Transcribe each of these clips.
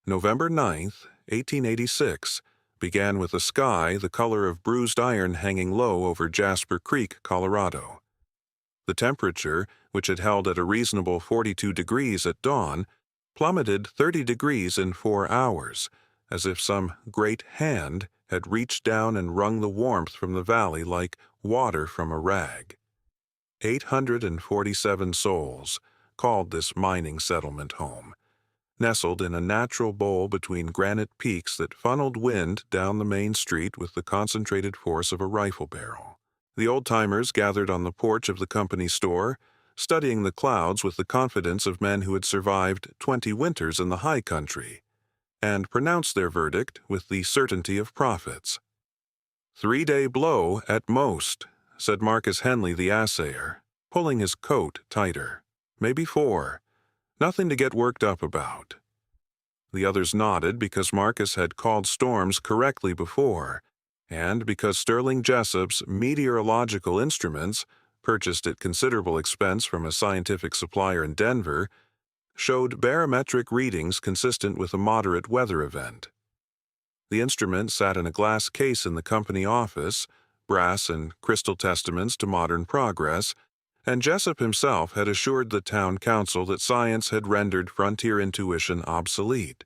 November 9th, 1886, began with a sky the color of bruised iron hanging low over Jasper Creek, Colorado. The temperature, which had held at a reasonable 42 degrees at dawn, plummeted 30 degrees in 4 hours, as if some great hand had reached down and wrung the warmth from the valley like water from a rag. 847 souls called this mining settlement home, nestled in a natural bowl between granite peaks that funneled wind down the main street with the concentrated force of a rifle barrel. The old-timers gathered on the porch of the company store, studying the clouds with the confidence of men who had survived 20 winters in the high country, and pronounced their verdict with the certainty of prophets. 3-day blow at most, said Marcus Henley the assayer, pulling his coat tighter. Maybe 4. Nothing to get worked up about. The others nodded because Marcus had called storms correctly before, and because Sterling Jessup's meteorological instruments, purchased at considerable expense from a scientific supplier in Denver, showed barometric readings consistent with a moderate weather event. The instrument sat in a glass case in the company office, brass and crystal testaments to modern progress, and Jessup himself had assured the town council that science had rendered frontier intuition obsolete.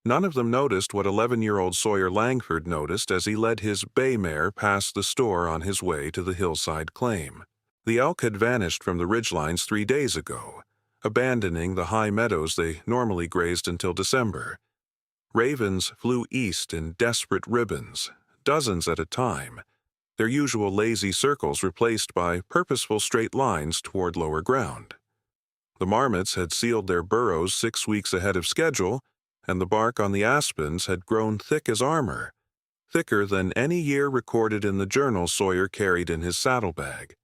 None of them noticed what 11-year-old Sawyer Langford noticed as he led his bay mare past the store on his way to the hillside claim. The elk had vanished from the ridgelines 3 days ago, abandoning the high meadows they normally grazed until December. Ravens flew east in desperate ribbons, dozens at a time, their usual lazy circles replaced by purposeful straight lines toward lower ground. The marmots had sealed their burrows 6 weeks ahead of schedule, and the bark on the aspens had grown thick as armor, thicker than any year recorded in the journal Sawyer carried in his saddlebag.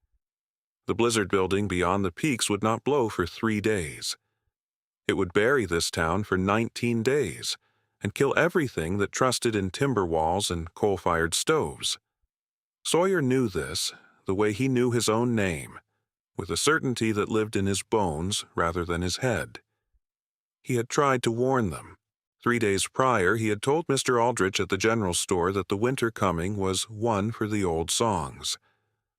The blizzard building beyond the peaks would not blow for 3 days. It would bury this town for 19 days, and kill everything that trusted in timber walls and coal-fired stoves. Sawyer knew this, the way he knew his own name, with a certainty that lived in his bones rather than his head. He had tried to warn them. 3 days prior, he had told Mr. Aldrich at the general store that the winter coming was one for the old songs.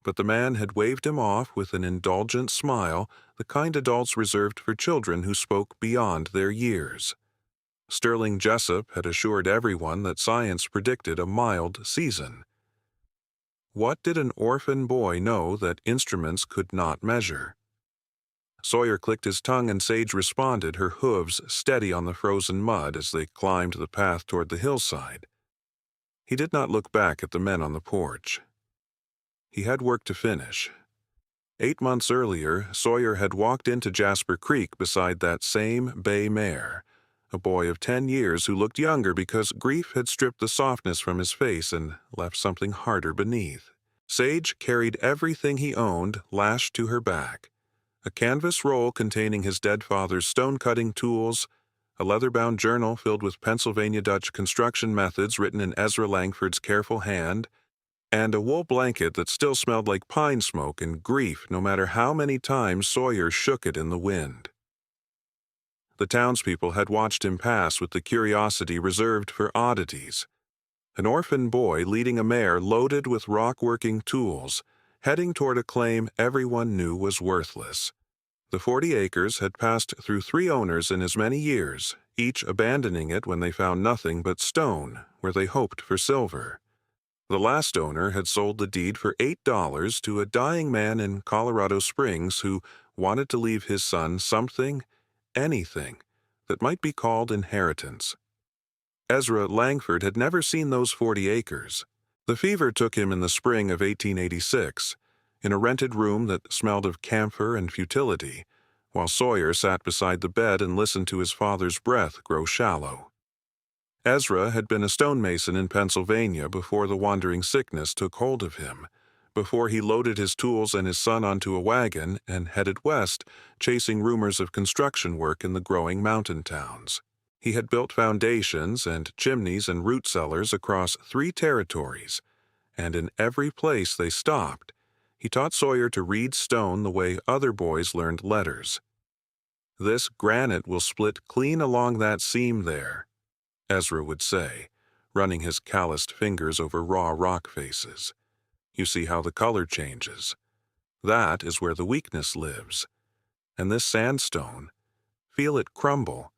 But the man had waved him off with an indulgent smile, the kind adults reserved for children who spoke beyond their years. Sterling Jessup had assured everyone that science predicted a mild season. What did an orphan boy know that instruments could not measure? Sawyer clicked his tongue and Sage responded, her hooves steady on the frozen mud as they climbed the path toward the hillside. He did not look back at the men on the porch. He had work to finish. 8 months earlier, Sawyer had walked into Jasper Creek beside that same bay mare, a boy of 10 years who looked younger because grief had stripped the softness from his face and left something harder beneath. Sage carried everything he owned lashed to her back: a canvas roll containing his dead father's stone-cutting tools, a leather-bound journal filled with Pennsylvania Dutch construction methods written in Ezra Langford's careful hand, and a wool blanket that still smelled like pine smoke and grief no matter how many times Sawyer shook it in the wind. The townspeople had watched him pass with the curiosity reserved for oddities. An orphan boy leading a mare loaded with rock-working tools, heading toward a claim everyone knew was worthless. The 40 acres had passed through 3 owners in as many years, each abandoning it when they found nothing but stone where they hoped for silver. The last owner had sold the deed for $8 to a dying man in Colorado Springs who wanted to leave his son something, anything, that might be called inheritance. Ezra Langford had never seen those 40 acres. The fever took him in the spring of 1886, in a rented room that smelled of camphor and futility, while Sawyer sat beside the bed and listened to his father's breath grow shallow. Ezra had been a stonemason in Pennsylvania before the wandering sickness took hold of him, before he loaded his tools and his son onto a wagon and headed west, chasing rumors of construction work in the growing mountain towns. He had built foundations and chimneys and root cellars across 3 territories, and in every place they stopped, he taught Sawyer to read stone the way other boys learned letters. "This granite will split clean along that seam there," Ezra would say, running his calloused fingers over raw rock faces. "You see how the color changes? That is where the weakness lives. And this sandstone, feel it crumble.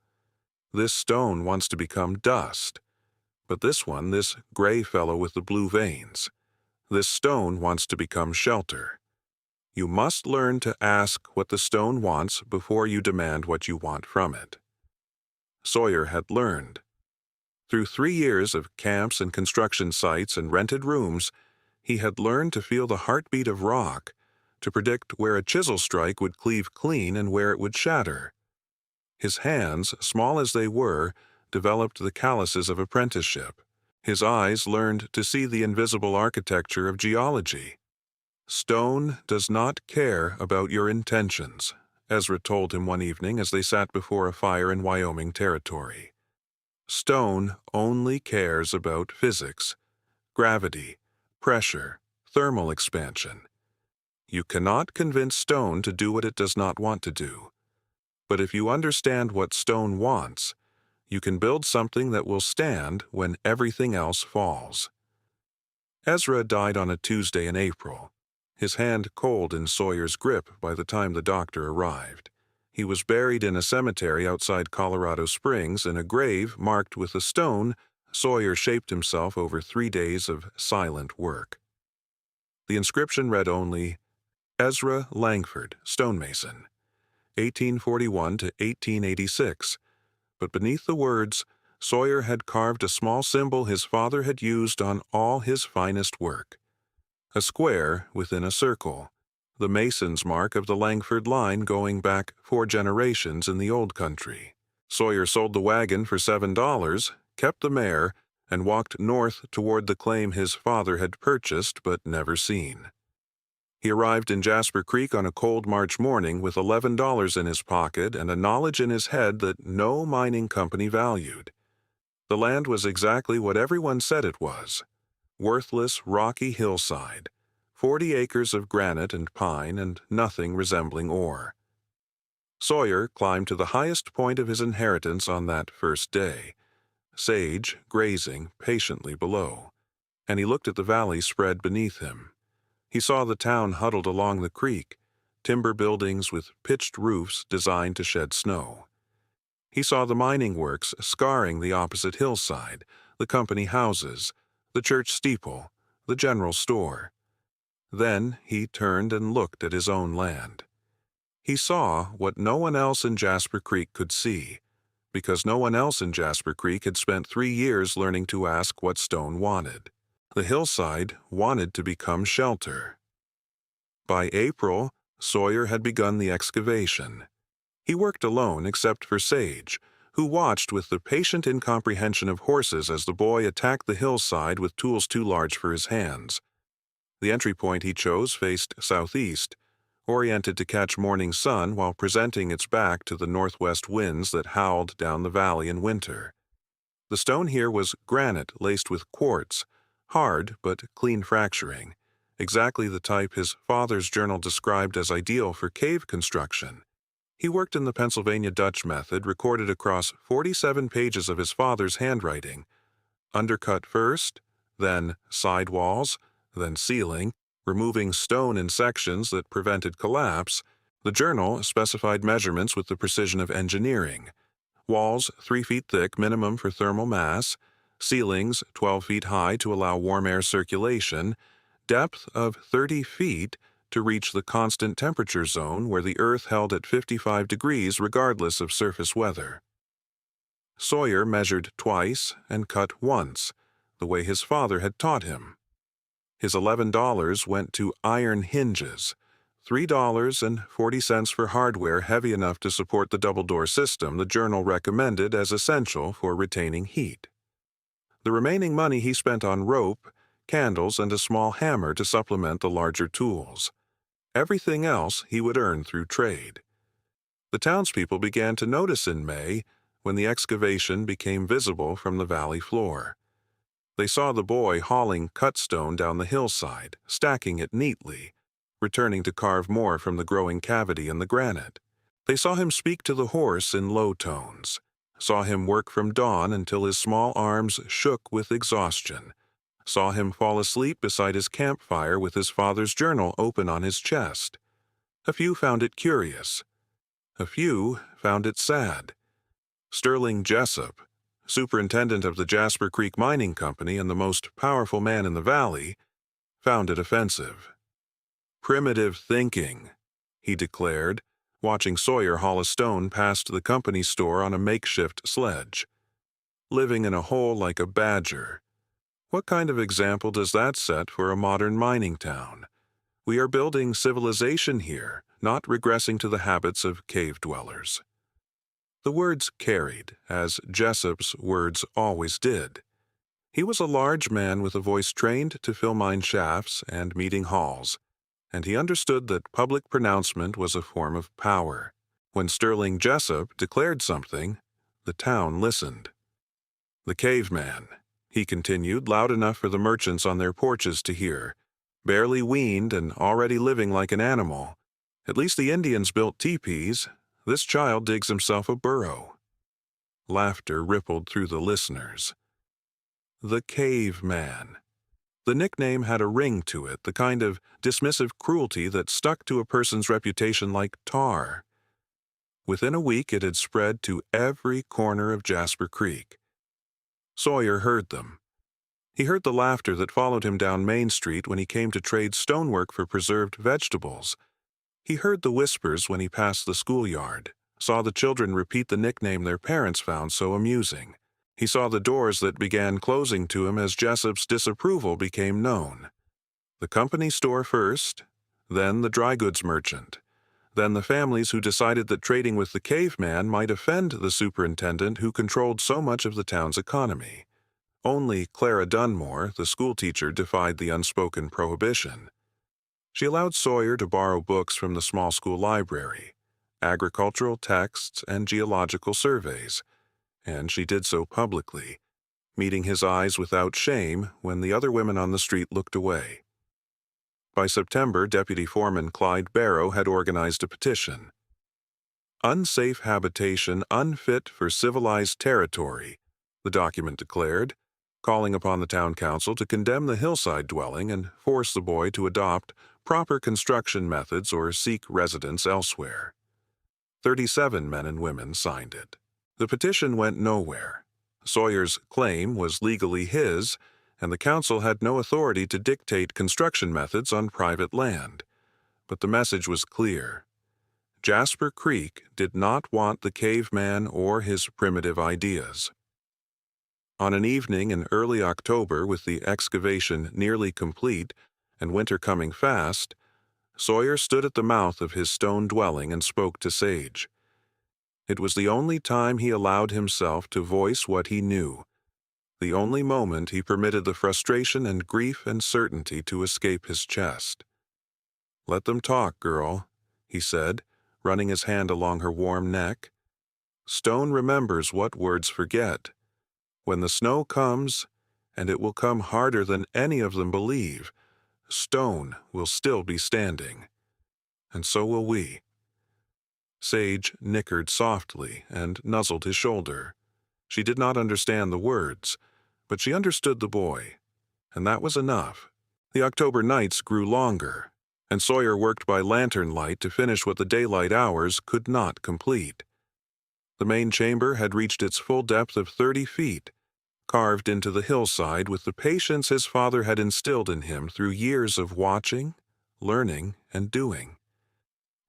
This stone wants to become dust. But this one, this gray fellow with the blue veins, this stone wants to become shelter. You must learn to ask what the stone wants before you demand what you want from it." Sawyer had learned. Through 3 years of camps and construction sites and rented rooms, he had learned to feel the heartbeat of rock, to predict where a chisel strike would cleave clean and where it would shatter. His hands, small as they were, developed the calluses of apprenticeship. His eyes learned to see the invisible architecture of geology. "Stone does not care about your intentions," Ezra told him one evening as they sat before a fire in Wyoming territory. "Stone only cares about physics, gravity, pressure, thermal expansion. You cannot convince stone to do what it does not want to do. But if you understand what stone wants, you can build something that will stand when everything else falls." Ezra died on a Tuesday in April, his hand cold in Sawyer's grip by the time the doctor arrived. He was buried in a cemetery outside Colorado Springs in a grave marked with a stone Sawyer shaped himself over 3 days of silent work. The inscription read only, "Ezra Langford, stonemason, 1841 to 1886, but beneath the words, Sawyer had carved a small symbol his father had used on all his finest work. A square within a circle, the mason's mark of the Langford line going back 4 generations in the old country. Sawyer sold the wagon for $7, kept the mare, and walked north toward the claim his father had purchased but never seen. He arrived in Jasper Creek on a cold March morning with $11 in his pocket and a knowledge in his head that no mining company valued. The land was exactly what everyone said it was: worthless, rocky hillside, 40 acres of granite and pine, and nothing resembling ore. Sawyer climbed to the highest point of his inheritance on that first day, sage grazing patiently below, and he looked at the valley spread beneath him. He saw the town huddled along the creek, timber buildings with pitched roofs designed to shed snow. He saw the mining works scarring the opposite hillside, the company houses, the church steeple, the general store. Then he turned and looked at his own land. He saw what no one else in Jasper Creek could see, because no one else in Jasper Creek had spent 3 years learning to ask what stone wanted. The hillside wanted to become shelter. By April, Sawyer had begun the excavation. He worked alone except for Sage, who watched with the patient incomprehension of horses as the boy attacked the hillside with tools too large for his hands. The entry point he chose faced southeast, oriented to catch morning sun while presenting its back to the northwest winds that howled down the valley in winter. The stone here was granite laced with quartz, hard but clean fracturing, exactly the type his father's journal described as ideal for cave construction. He worked in the Pennsylvania Dutch method recorded across 47 pages of his father's handwriting: undercut first, then sidewalls, then ceiling, removing stone in sections that prevented collapse. The journal specified measurements with the precision of engineering: walls 3 feet thick minimum for thermal mass, ceilings 12 feet high to allow warm air circulation, depth of 30 feet to reach the constant temperature zone where the earth held at 55 degrees regardless of surface weather. Sawyer measured twice and cut once, the way his father had taught him. His $11 went to iron hinges, $3.40 for hardware heavy enough to support the double-door system the journal recommended as essential for retaining heat. The remaining money he spent on rope, candles, and a small hammer to supplement the larger tools. Everything else he would earn through trade. The townspeople began to notice in May when the excavation became visible from the valley floor. They saw the boy hauling cut stone down the hillside, stacking it neatly, returning to carve more from the growing cavity in the granite. They saw him speak to the horse in low tones, saw him work from dawn until his small arms shook with exhaustion, saw him fall asleep beside his campfire with his father's journal open on his chest. A few found it curious. A few found it sad. Sterling Jessup, superintendent of the Jasper Creek Mining Company and the most powerful man in the valley, found it offensive. "Primitive thinking," he declared, watching Sawyer haul a stone past the company store on a makeshift sledge. "Living in a hole like a badger. What kind of example does that set for a modern mining town? We are building civilization here, not regressing to the habits of cave dwellers." The words carried, as Jessup's words always did. He was a large man with a voice trained to fill mine shafts and meeting halls, and he understood that public pronouncement was a form of power. When Sterling Jessup declared something, the town listened. "The caveman," he continued, loud enough for the merchants on their porches to hear, "barely weaned and already living like an animal. At least the Indians built teepees. This child digs himself a burrow." Laughter rippled through the listeners. The caveman. The nickname had a ring to it, the kind of dismissive cruelty that stuck to a person's reputation like tar. Within a week it had spread to every corner of Jasper Creek. Sawyer heard them. He heard the laughter that followed him down Main Street when he came to trade stonework for preserved vegetables. He heard the whispers when he passed the schoolyard, saw the children repeat the nickname their parents found so amusing. He saw the doors that began closing to him as Jessup's disapproval became known. The company store first, then the dry goods merchant, then the families who decided that trading with the caveman might offend the superintendent who controlled so much of the town's economy. Only Clara Dunmore, the schoolteacher, defied the unspoken prohibition. She allowed Sawyer to borrow books from the small school library, agricultural texts and geological surveys, and she did so publicly, meeting his eyes without shame when the other women on the street looked away. By September, Deputy Foreman Clyde Barrow had organized a petition. "Unsafe habitation unfit for civilized territory," the document declared, calling upon the town council to condemn the hillside dwelling and force the boy to adopt proper construction methods or seek residence elsewhere. 37 men and women signed it. The petition went nowhere. Sawyer's claim was legally his, and the council had no authority to dictate construction methods on private land. But the message was clear. Jasper Creek did not want the caveman or his primitive ideas. On an evening in early October, with the excavation nearly complete and winter coming fast, Sawyer stood at the mouth of his stone dwelling and spoke to Sage. It was the only time he allowed himself to voice what he knew, the only moment he permitted the frustration and grief and certainty to escape his chest. "Let them talk, girl," he said, running his hand along her warm neck. "Stone remembers what words forget. When the snow comes, and it will come harder than any of them believe, stone will still be standing. And so will we." Sage nickered softly and nuzzled his shoulder. She did not understand the words, but she understood the boy, and that was enough. The October nights grew longer, and Sawyer worked by lantern light to finish what the daylight hours could not complete. The main chamber had reached its full depth of 30 feet, carved into the hillside with the patience his father had instilled in him through years of watching, learning, and doing.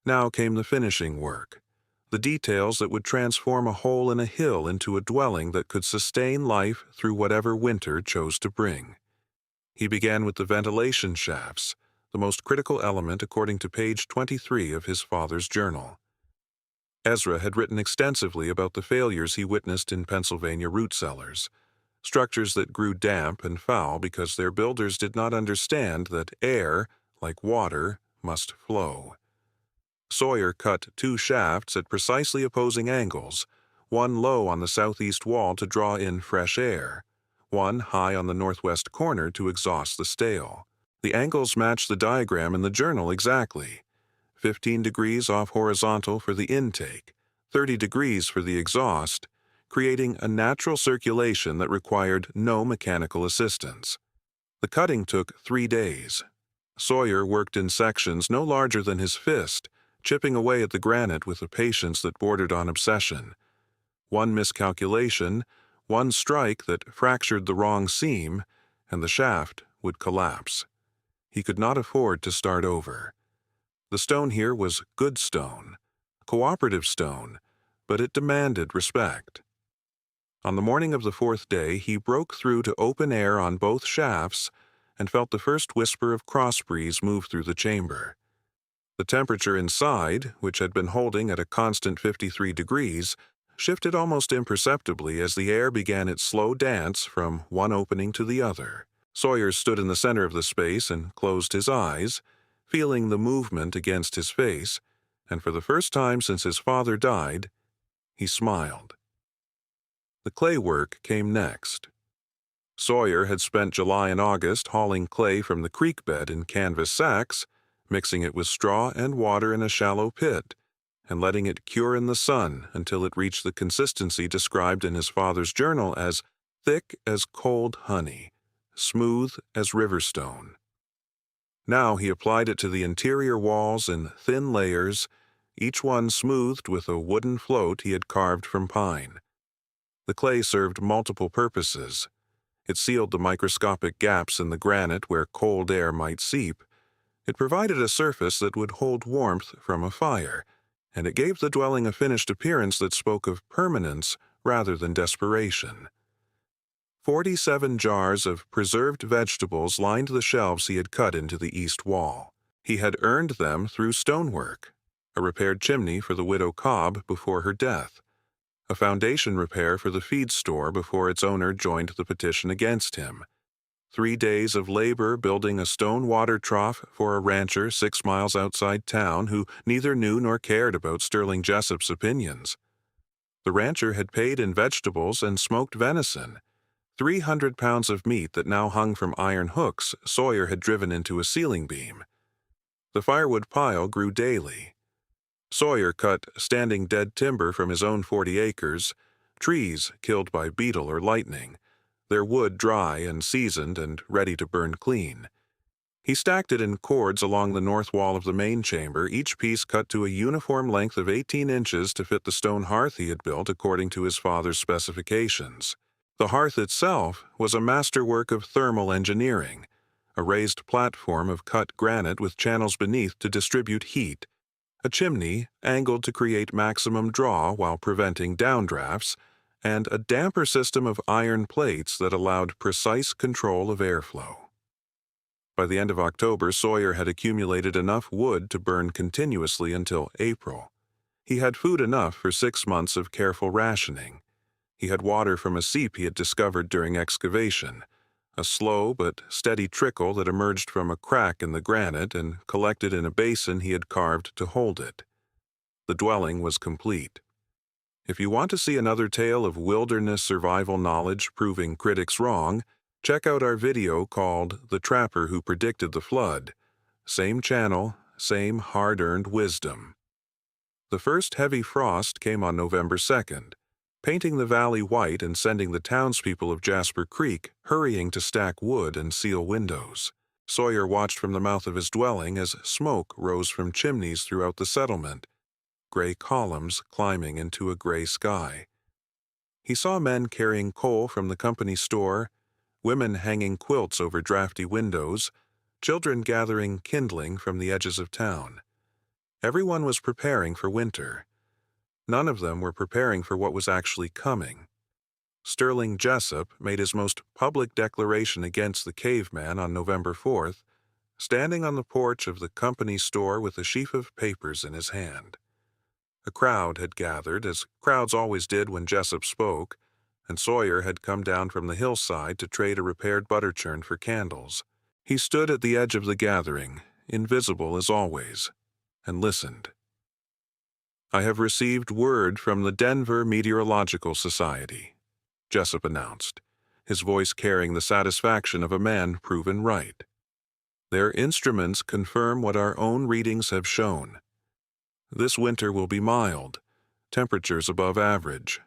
Now came the finishing work, the details that would transform a hole in a hill into a dwelling that could sustain life through whatever winter chose to bring. He began with the ventilation shafts, the most critical element according to page 23 of his father's journal. Ezra had written extensively about the failures he witnessed in Pennsylvania root cellars, structures that grew damp and foul because their builders did not understand that air, like water, must flow. Sawyer cut 2 shafts at precisely opposing angles, one low on the southeast wall to draw in fresh air, one high on the northwest corner to exhaust the stale. The angles matched the diagram in the journal exactly. 15 degrees off horizontal for the intake, 30 degrees for the exhaust, creating a natural circulation that required no mechanical assistance. The cutting took 3 days. Sawyer worked in sections no larger than his fist, chipping away at the granite with a patience that bordered on obsession. One miscalculation, one strike that fractured the wrong seam, and the shaft would collapse. He could not afford to start over. The stone here was good stone, cooperative stone, but it demanded respect. On the morning of the 4th day, he broke through to open air on both shafts and felt the first whisper of cross breeze move through the chamber. The temperature inside, which had been holding at a constant 53 degrees, shifted almost imperceptibly as the air began its slow dance from one opening to the other. Sawyer stood in the center of the space and closed his eyes, feeling the movement against his face, and for the first time since his father died, he smiled. The clay work came next. Sawyer had spent July and August hauling clay from the creek bed in canvas sacks, mixing it with straw and water in a shallow pit, and letting it cure in the sun until it reached the consistency described in his father's journal as thick as cold honey, smooth as river stone. Now he applied it to the interior walls in thin layers, each one smoothed with a wooden float he had carved from pine. The clay served multiple purposes. It sealed the microscopic gaps in the granite where cold air might seep. It provided a surface that would hold warmth from a fire, and it gave the dwelling a finished appearance that spoke of permanence rather than desperation. 47 jars of preserved vegetables lined the shelves he had cut into the east wall. He had earned them through stonework, a repaired chimney for the widow Cobb before her death, a foundation repair for the feed store before its owner joined the petition against him, 3 days of labor building a stone water trough for a rancher 6 miles outside town who neither knew nor cared about Sterling Jessup's opinions. The rancher had paid in vegetables and smoked venison, 300 pounds of meat that now hung from iron hooks Sawyer had driven into a ceiling beam. The firewood pile grew daily. Sawyer cut standing dead timber from his own 40 acres, trees killed by beetle or lightning, their wood dry and seasoned and ready to burn clean. He stacked it in cords along the north wall of the main chamber, each piece cut to a uniform length of 18 inches to fit the stone hearth he had built according to his father's specifications. The hearth itself was a masterwork of thermal engineering, a raised platform of cut granite with channels beneath to distribute heat, a chimney angled to create maximum draw while preventing downdrafts, and a damper system of iron plates that allowed precise control of airflow. By the end of October, Sawyer had accumulated enough wood to burn continuously until April. He had food enough for 6 months of careful rationing. He had water from a seep he had discovered during excavation, a slow but steady trickle that emerged from a crack in the granite and collected in a basin he had carved to hold it. The dwelling was complete. If you want to see another tale of wilderness survival knowledge proving critics wrong, check out our video called The Trapper Who Predicted the Flood. Same channel, same hard-earned wisdom. The first heavy frost came on November 2nd, painting the valley white and sending the townspeople of Jasper Creek hurrying to stack wood and seal windows. Sawyer watched from the mouth of his dwelling as smoke rose from chimneys throughout the settlement, gray columns climbing into a gray sky. He saw men carrying coal from the company store, women hanging quilts over drafty windows, children gathering kindling from the edges of town. Everyone was preparing for winter. None of them were preparing for what was actually coming. Sterling Jessup made his most public declaration against the caveman on November 4th, standing on the porch of the company store with a sheaf of papers in his hand. A crowd had gathered, as crowds always did when Jessup spoke, and Sawyer had come down from the hillside to trade a repaired butter churn for candles. He stood at the edge of the gathering, invisible as always, and listened. "I have received word from the Denver Meteorological Society," Jessup announced, his voice carrying the satisfaction of a man proven right. "Their instruments confirm what our own readings have shown. This winter will be mild, temperatures above average,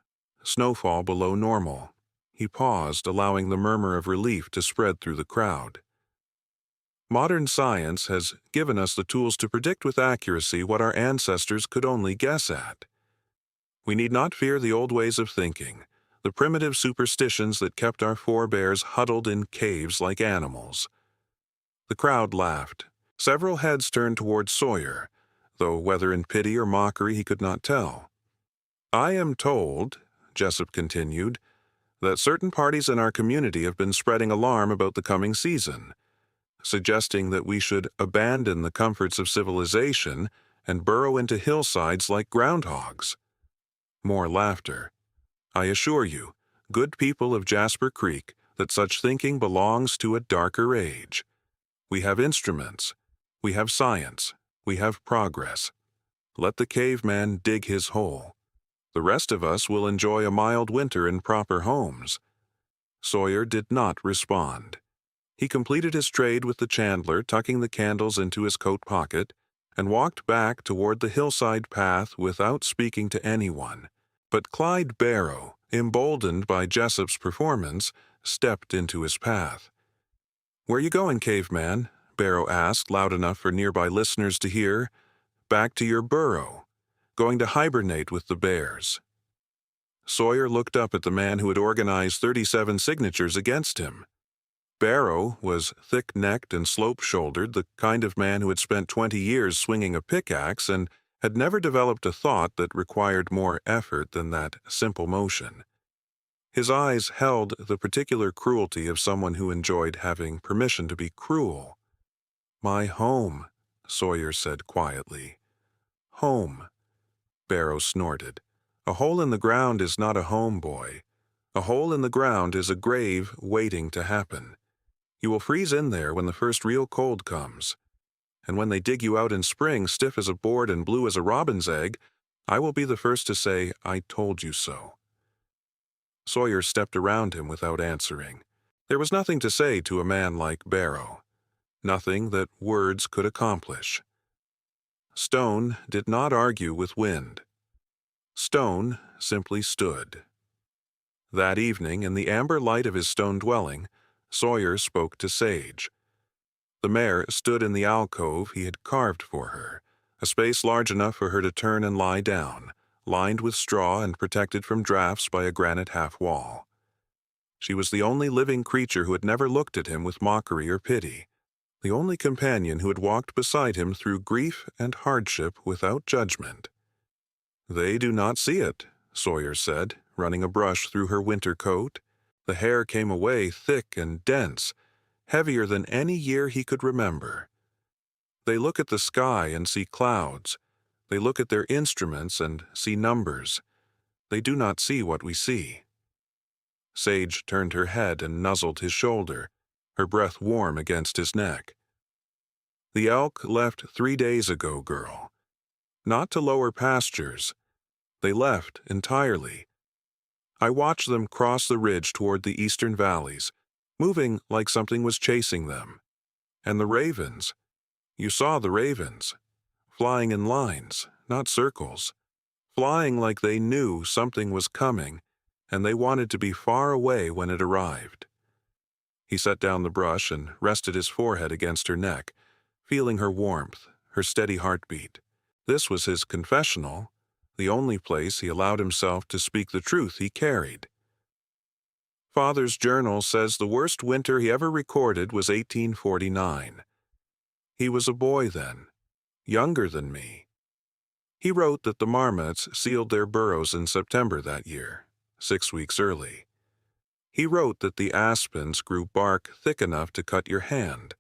snowfall below normal. He paused, allowing the murmur of relief to spread through the crowd. Modern science has given us the tools to predict with accuracy what our ancestors could only guess at. We need not fear the old ways of thinking, the primitive superstitions that kept our forebears huddled in caves like animals. The crowd laughed. Several heads turned toward Sawyer, though whether in pity or mockery he could not tell. "I am told," Jessup continued, "that certain parties in our community have been spreading alarm about the coming season, suggesting that we should abandon the comforts of civilization and burrow into hillsides like groundhogs." More laughter. "I assure you, good people of Jasper Creek, that such thinking belongs to a darker age. We have instruments, we have science, we have progress. Let the caveman dig his hole. The rest of us will enjoy a mild winter in proper homes." Sawyer did not respond. He completed his trade with the chandler, tucking the candles into his coat pocket, and walked back toward the hillside path without speaking to anyone. But Clyde Barrow, emboldened by Jessup's performance, stepped into his path. "Where you going, caveman?" Barrow asked, loud enough for nearby listeners to hear. "Back to your burrow. Going to hibernate with the bears." Sawyer looked up at the man who had organized 37 signatures against him. Barrow was thick-necked and slope-shouldered, the kind of man who had spent 20 years swinging a pickaxe and had never developed a thought that required more effort than that simple motion. His eyes held the particular cruelty of someone who enjoyed having permission to be cruel. "My home," Sawyer said quietly. "Home." Barrow snorted. "A hole in the ground is not a home, boy. A hole in the ground is a grave waiting to happen. You will freeze in there when the first real cold comes. And when they dig you out in spring, stiff as a board and blue as a robin's egg, I will be the first to say, 'I told you so.'" Sawyer stepped around him without answering. There was nothing to say to a man like Barrow. Nothing that words could accomplish. Stone did not argue with wind. Stone simply stood. That evening, in the amber light of his stone dwelling, Sawyer spoke to Sage. The mare stood in the alcove he had carved for her, a space large enough for her to turn and lie down, lined with straw and protected from drafts by a granite half-wall. She was the only living creature who had never looked at him with mockery or pity, the only companion who had walked beside him through grief and hardship without judgment. "They do not see it," Sawyer said, running a brush through her winter coat. The hair came away thick and dense, heavier than any year he could remember. "They look at the sky and see clouds. They look at their instruments and see numbers. They do not see what we see." Sage turned her head and nuzzled his shoulder, her breath warm against his neck. "The elk left 3 days ago, girl. Not to lower pastures. They left entirely. I watched them cross the ridge toward the eastern valleys, moving like something was chasing them. And the ravens. You saw the ravens. Flying in lines, not circles. Flying like they knew something was coming, and they wanted to be far away when it arrived." He set down the brush and rested his forehead against her neck, feeling her warmth, her steady heartbeat. This was his confessional, the only place he allowed himself to speak the truth he carried. Father's journal says the worst winter he ever recorded was 1849. He was a boy then, younger than me. He wrote that the marmots sealed their burrows in September that year, 6 weeks early. He wrote that the aspens grew bark thick enough to cut your hand,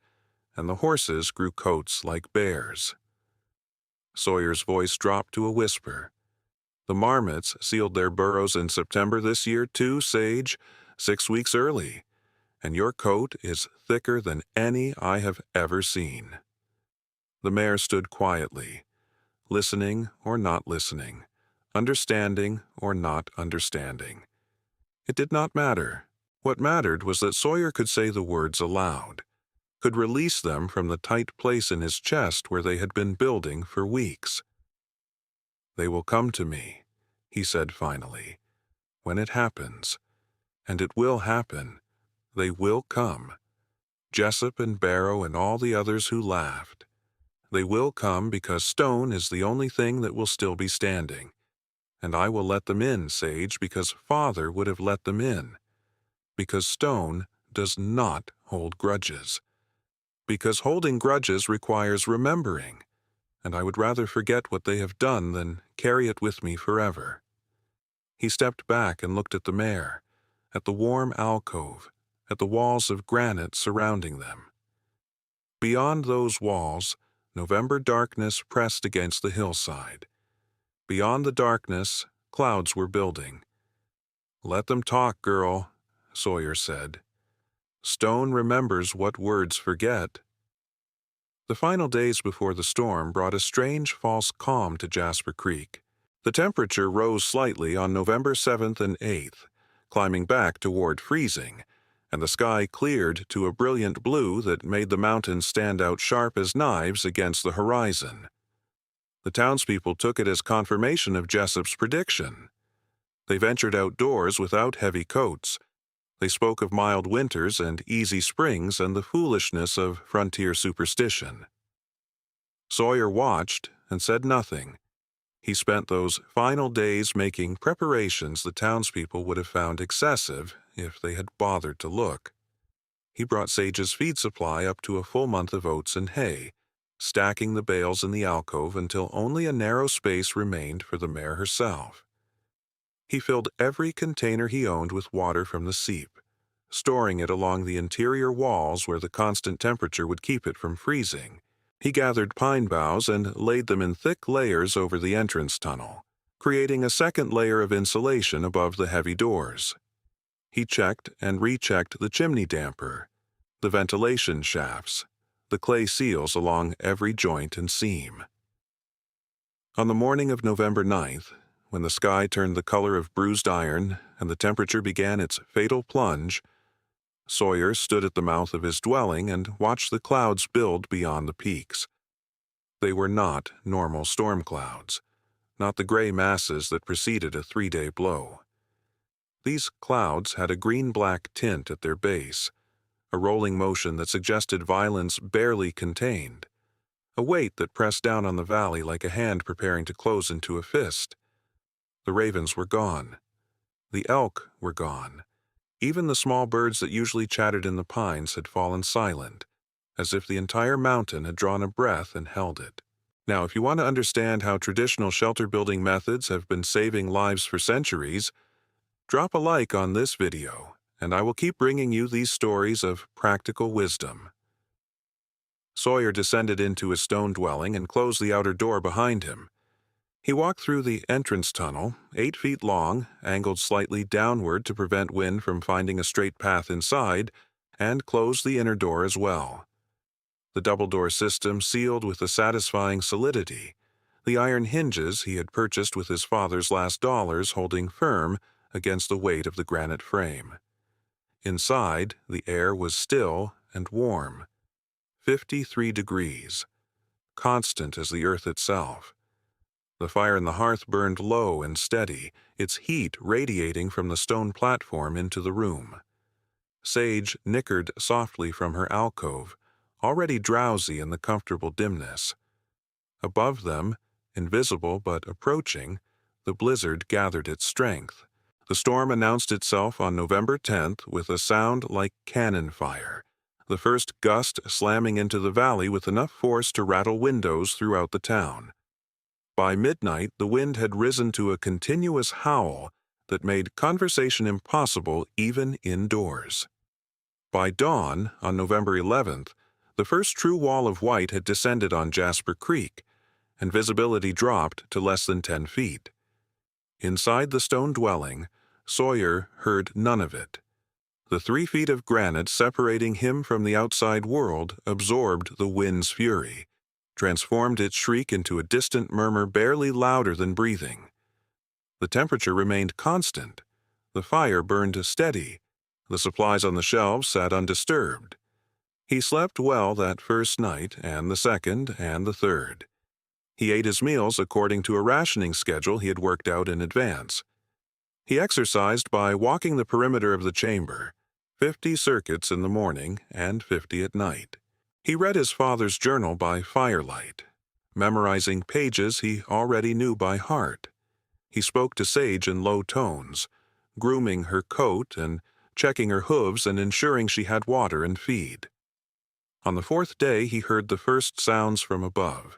and the horses grew coats like bears. Sawyer's voice dropped to a whisper. "The marmots sealed their burrows in September this year too, Sage, 6 weeks early, and your coat is thicker than any I have ever seen." The mare stood quietly, listening or not listening, understanding or not understanding. It did not matter. What mattered was that Sawyer could say the words aloud, could release them from the tight place in his chest where they had been building for weeks. "They will come to me," he said finally. "When it happens, and it will happen, they will come. Jessup and Barrow and all the others who laughed. They will come because stone is the only thing that will still be standing. And I will let them in, Sage, because Father would have let them in. Because stone does not hold grudges. Because holding grudges requires remembering, and I would rather forget what they have done than carry it with me forever." He stepped back and looked at the mare, at the warm alcove, at the walls of granite surrounding them. Beyond those walls, November darkness pressed against the hillside. Beyond the darkness, clouds were building. "Let them talk, girl," Sawyer said. "Stone remembers what words forget." The final days before the storm brought a strange false calm to Jasper Creek. The temperature rose slightly on November 7th and 8th, climbing back toward freezing, and the sky cleared to a brilliant blue that made the mountains stand out sharp as knives against the horizon. The townspeople took it as confirmation of Jessup's prediction. They ventured outdoors without heavy coats. They spoke of mild winters and easy springs and the foolishness of frontier superstition. Sawyer watched and said nothing. He spent those final days making preparations the townspeople would have found excessive if they had bothered to look. He brought Sage's feed supply up to a full month of oats and hay, stacking the bales in the alcove until only a narrow space remained for the mare herself. He filled every container he owned with water from the seep, storing it along the interior walls where the constant temperature would keep it from freezing. He gathered pine boughs and laid them in thick layers over the entrance tunnel, creating a second layer of insulation above the heavy doors. He checked and rechecked the chimney damper, the ventilation shafts, the clay seals along every joint and seam. On the morning of November 9th, when the sky turned the color of bruised iron and the temperature began its fatal plunge, Sawyer stood at the mouth of his dwelling and watched the clouds build beyond the peaks. They were not normal storm clouds, not the gray masses that preceded a 3-day blow. These clouds had a green-black tint at their base, a rolling motion that suggested violence barely contained, a weight that pressed down on the valley like a hand preparing to close into a fist. The ravens were gone. The elk were gone. Even the small birds that usually chattered in the pines had fallen silent, as if the entire mountain had drawn a breath and held it. Now, if you want to understand how traditional shelter-building methods have been saving lives for centuries, drop a like on this video, and I will keep bringing you these stories of practical wisdom. Sawyer descended into his stone dwelling and closed the outer door behind him. He walked through the entrance tunnel, 8 feet long, angled slightly downward to prevent wind from finding a straight path inside, and closed the inner door as well. The double-door system sealed with a satisfying solidity, the iron hinges he had purchased with his father's last dollars holding firm against the weight of the granite frame. Inside, the air was still and warm, 53 degrees, constant as the earth itself. The fire in the hearth burned low and steady, its heat radiating from the stone platform into the room. Sage nickered softly from her alcove, already drowsy in the comfortable dimness. Above them, invisible but approaching, the blizzard gathered its strength. The storm announced itself on November 10th with a sound like cannon fire, the first gust slamming into the valley with enough force to rattle windows throughout the town. By midnight, the wind had risen to a continuous howl that made conversation impossible even indoors. By dawn, on November 11th, the first true wall of white had descended on Jasper Creek, and visibility dropped to less than 10 feet. Inside the stone dwelling, Sawyer heard none of it. The 3 feet of granite separating him from the outside world absorbed the wind's fury, transformed its shriek into a distant murmur barely louder than breathing. The temperature remained constant. The fire burned steady. The supplies on the shelves sat undisturbed. He slept well that first night, and the second, and the third. He ate his meals according to a rationing schedule he had worked out in advance. He exercised by walking the perimeter of the chamber, 50 circuits in the morning and 50 at night. He read his father's journal by firelight, memorizing pages he already knew by heart. He spoke to Sage in low tones, grooming her coat and checking her hooves and ensuring she had water and feed. On the 4th day he heard the first sounds from above.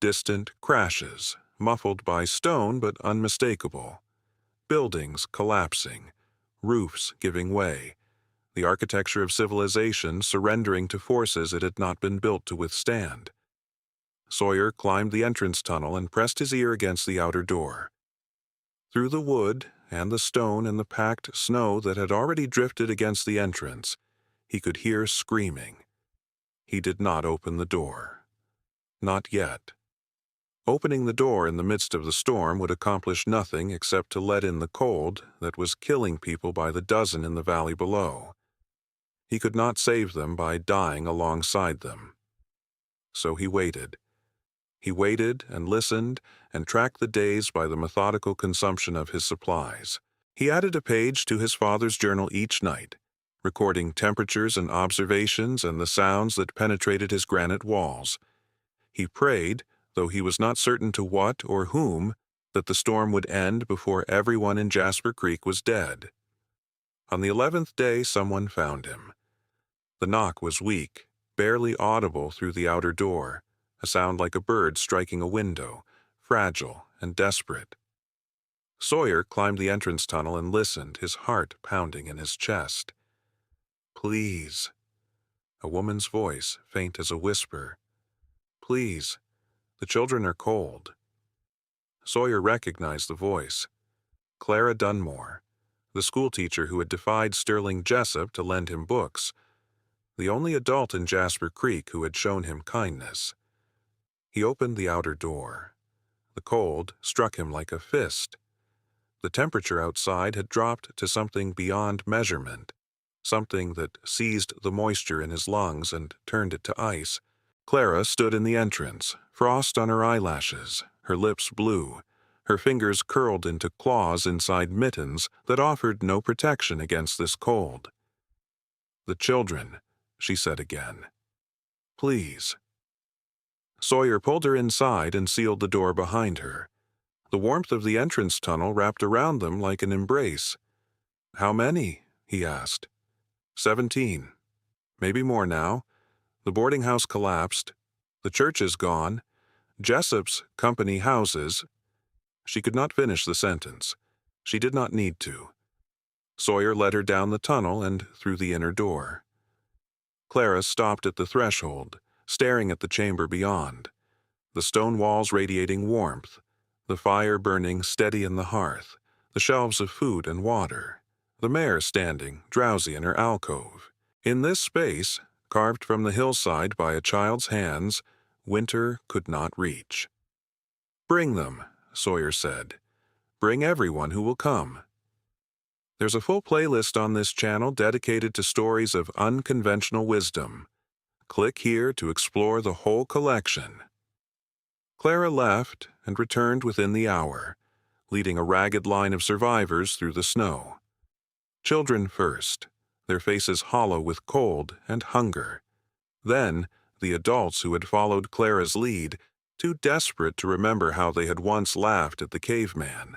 Distant crashes, muffled by stone but unmistakable. Buildings collapsing, roofs giving way, the architecture of civilization surrendering to forces it had not been built to withstand. Sawyer climbed the entrance tunnel and pressed his ear against the outer door. Through the wood and the stone and the packed snow that had already drifted against the entrance, he could hear screaming. He did not open the door. Not yet. Opening the door in the midst of the storm would accomplish nothing except to let in the cold that was killing people by the dozen in the valley below. He could not save them by dying alongside them. So he waited. He waited and listened and tracked the days by the methodical consumption of his supplies. He added a page to his father's journal each night, recording temperatures and observations and the sounds that penetrated his granite walls. He prayed, though he was not certain to what or whom, that the storm would end before everyone in Jasper Creek was dead. On the 11th day, someone found him. The knock was weak, barely audible through the outer door, a sound like a bird striking a window, fragile and desperate. Sawyer climbed the entrance tunnel and listened, his heart pounding in his chest. "Please." A woman's voice, faint as a whisper. "Please. The children are cold." Sawyer recognized the voice. Clara Dunmore, the schoolteacher who had defied Sterling Jessup to lend him books, the only adult in Jasper Creek who had shown him kindness. He opened the outer door. The cold struck him like a fist. The temperature outside had dropped to something beyond measurement, something that seized the moisture in his lungs and turned it to ice. Clara stood in the entrance, frost on her eyelashes, her lips blue, her fingers curled into claws inside mittens that offered no protection against this cold. "The children," she said again. "Please." Sawyer pulled her inside and sealed the door behind her. The warmth of the entrance tunnel wrapped around them like an embrace. "How many?" he asked. 17. Maybe more now. The boarding house collapsed. The church is gone. Jessup's company houses. She could not finish the sentence. She did not need to. Sawyer led her down the tunnel and through the inner door. Clara stopped at the threshold, staring at the chamber beyond, the stone walls radiating warmth, the fire burning steady in the hearth, the shelves of food and water, the mare standing, drowsy in her alcove. In this space, carved from the hillside by a child's hands, winter could not reach. "Bring them," Sawyer said. "Bring everyone who will come." There's a full playlist on this channel dedicated to stories of unconventional wisdom. Click here to explore the whole collection. Clara left and returned within the hour, leading a ragged line of survivors through the snow. Children first, their faces hollow with cold and hunger. Then, the adults who had followed Clara's lead, too desperate to remember how they had once laughed at the caveman.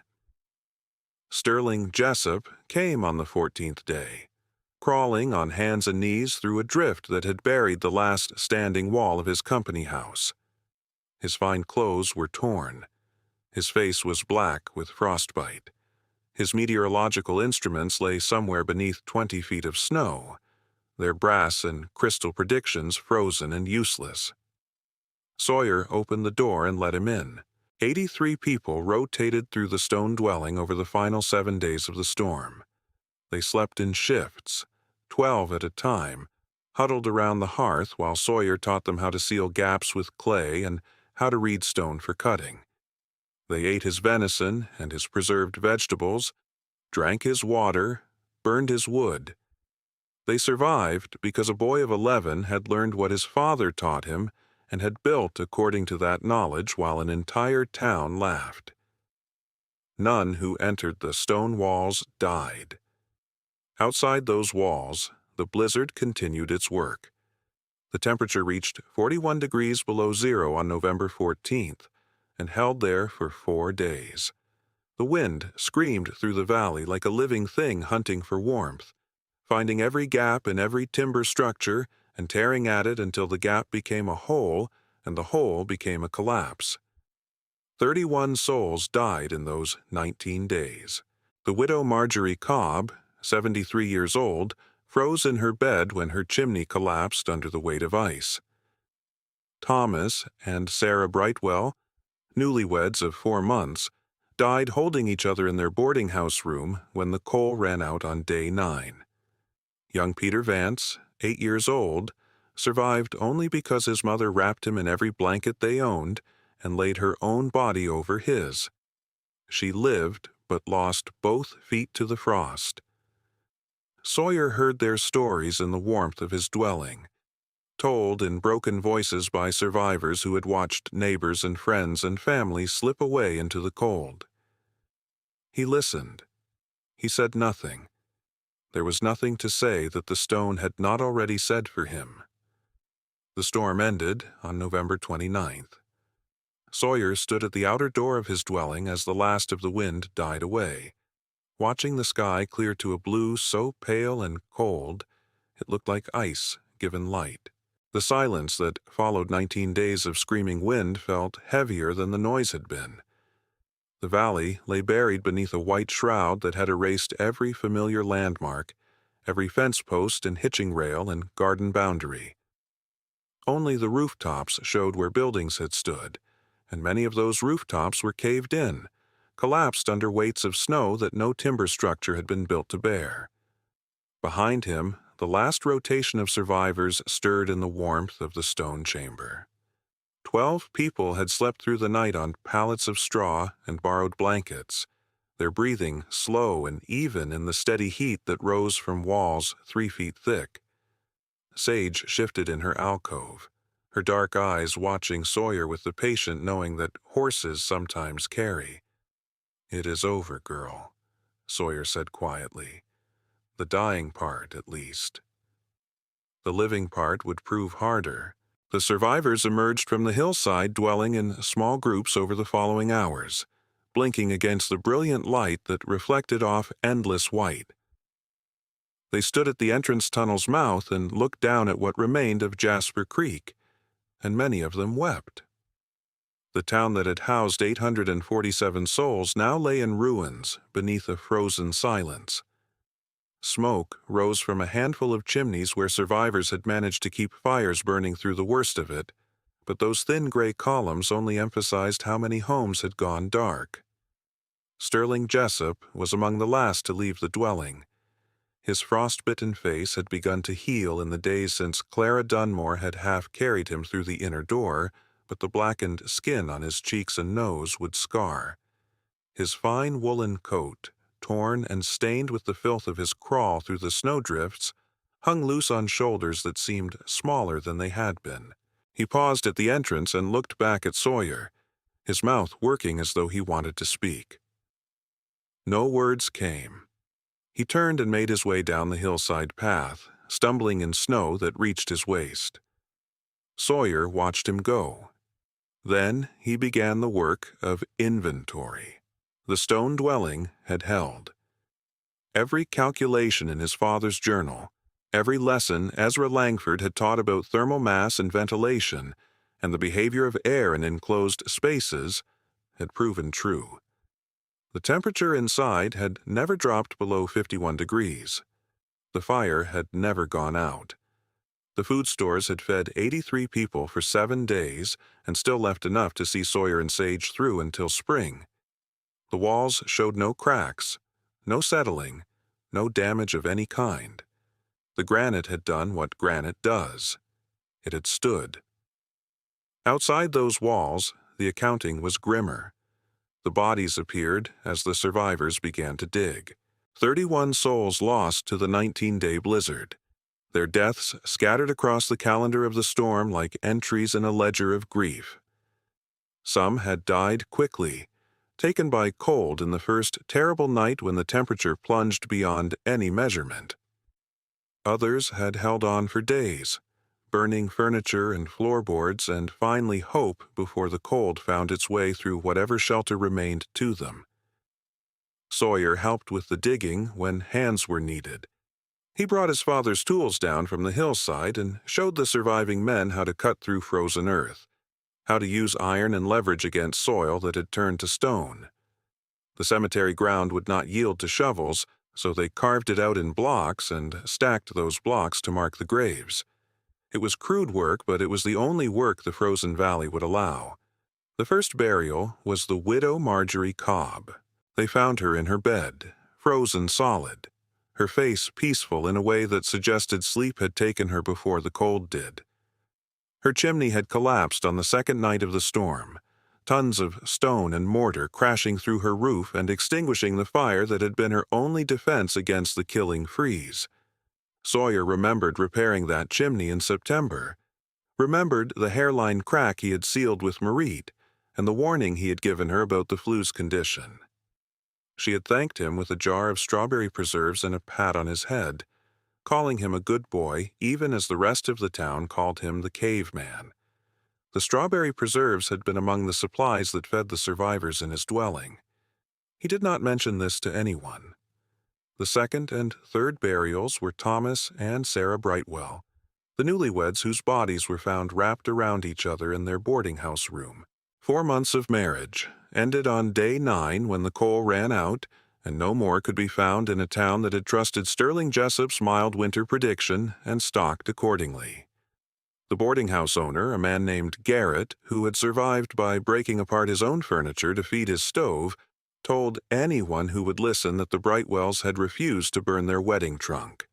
Sterling Jessup came on the 14th day, crawling on hands and knees through a drift that had buried the last standing wall of his company house. His fine clothes were torn. His face was black with frostbite. His meteorological instruments lay somewhere beneath 20 feet of snow, their brass and crystal predictions frozen and useless. Sawyer opened the door and let him in. 83 people rotated through the stone dwelling over the final 7 days of the storm. They slept in shifts, 12 at a time, huddled around the hearth while Sawyer taught them how to seal gaps with clay and how to read stone for cutting. They ate his venison and his preserved vegetables, drank his water, burned his wood. They survived because a boy of 11 had learned what his father taught him and had built according to that knowledge while an entire town laughed. None who entered the stone walls died. Outside those walls, the blizzard continued its work. The temperature reached 41 degrees below zero on November 14th and held there for 4 days. The wind screamed through the valley like a living thing hunting for warmth, finding every gap in every timber structure and tearing at it until the gap became a hole and the hole became a collapse. 31 souls died in those 19 days. The widow Marjorie Cobb, 73 years old, froze in her bed when her chimney collapsed under the weight of ice. Thomas and Sarah Brightwell, newlyweds of 4 months, died holding each other in their boarding house room when the coal ran out on day 9. Young Peter Vance, 8 years old, survived only because his mother wrapped him in every blanket they owned and laid her own body over his. She lived but lost both feet to the frost. Sawyer heard their stories in the warmth of his dwelling, told in broken voices by survivors who had watched neighbors and friends and family slip away into the cold. He listened. He said nothing. There was nothing to say that the stone had not already said for him. The storm ended on November 29th. Sawyer stood at the outer door of his dwelling as the last of the wind died away, watching the sky clear to a blue so pale and cold it looked like ice given light. The silence that followed 19 days of screaming wind felt heavier than the noise had been. The valley lay buried beneath a white shroud that had erased every familiar landmark, every fence post and hitching rail and garden boundary. Only the rooftops showed where buildings had stood, and many of those rooftops were caved in, collapsed under weights of snow that no timber structure had been built to bear. Behind him, the last rotation of survivors stirred in the warmth of the stone chamber. 12 people had slept through the night on pallets of straw and borrowed blankets, their breathing slow and even in the steady heat that rose from walls 3 feet thick. Sage shifted in her alcove, her dark eyes watching Sawyer with the patient knowing that horses sometimes carry. "It is over, girl," Sawyer said quietly. "The dying part, at least. The living part would prove harder." The survivors emerged from the hillside dwelling in small groups over the following hours, blinking against the brilliant light that reflected off endless white. They stood at the entrance tunnel's mouth and looked down at what remained of Jasper Creek, and many of them wept. The town that had housed 847 souls now lay in ruins beneath a frozen silence. Smoke rose from a handful of chimneys where survivors had managed to keep fires burning through the worst of it, but those thin gray columns only emphasized how many homes had gone dark. Sterling Jessup was among the last to leave the dwelling. His frostbitten face had begun to heal in the days since Clara Dunmore had half carried him through the inner door, but the blackened skin on his cheeks and nose would scar. His fine woolen coat, torn and stained with the filth of his crawl through the snowdrifts, hung loose on shoulders that seemed smaller than they had been. He paused at the entrance and looked back at Sawyer, his mouth working as though he wanted to speak. No words came. He turned and made his way down the hillside path, stumbling in snow that reached his waist. Sawyer watched him go. Then he began the work of inventory. The stone dwelling had held. Every calculation in his father's journal, every lesson Ezra Langford had taught about thermal mass and ventilation, and the behavior of air in enclosed spaces, had proven true. The temperature inside had never dropped below 51 degrees. The fire had never gone out. The food stores had fed 83 people for 7 days and still left enough to see Sawyer and Sage through until spring. The walls showed no cracks, no settling, no damage of any kind. The granite had done what granite does. It had stood. Outside those walls, the accounting was grimmer. The bodies appeared as the survivors began to dig. 31 souls lost to the 19-day blizzard. their deaths scattered across the calendar of the storm like entries in a ledger of grief. Some had died quickly, taken by cold in the first terrible night when the temperature plunged beyond any measurement. Others had held on for days, burning furniture and floorboards and finally hope before the cold found its way through whatever shelter remained to them. Sawyer helped with the digging when hands were needed. He brought his father's tools down from the hillside and showed the surviving men how to cut through frozen earth, how to use iron and leverage against soil that had turned to stone. The cemetery ground would not yield to shovels, so they carved it out in blocks and stacked those blocks to mark the graves. It was crude work, but it was the only work the frozen valley would allow. The first burial was the widow Marjorie Cobb. They found her in her bed, frozen solid, her face peaceful in a way that suggested sleep had taken her before the cold did. Her chimney had collapsed on the second night of the storm, tons of stone and mortar crashing through her roof and extinguishing the fire that had been her only defense against the killing freeze. Sawyer remembered repairing that chimney in September, remembered the hairline crack he had sealed with merite, and the warning he had given her about the flu's condition. She had thanked him with a jar of strawberry preserves and a pat on his head, calling him a good boy even as the rest of the town called him the caveman. The strawberry preserves had been among the supplies that fed the survivors in his dwelling. He did not mention this to anyone. The second and third burials were Thomas and Sarah Brightwell, the newlyweds whose bodies were found wrapped around each other in their boarding house room. 4 months of marriage ended on day 9 when the coal ran out, and no more could be found in a town that had trusted Sterling Jessup's mild winter prediction and stocked accordingly. The boarding house owner, a man named Garrett, who had survived by breaking apart his own furniture to feed his stove, told anyone who would listen that the Brightwells had refused to burn their wedding trunk.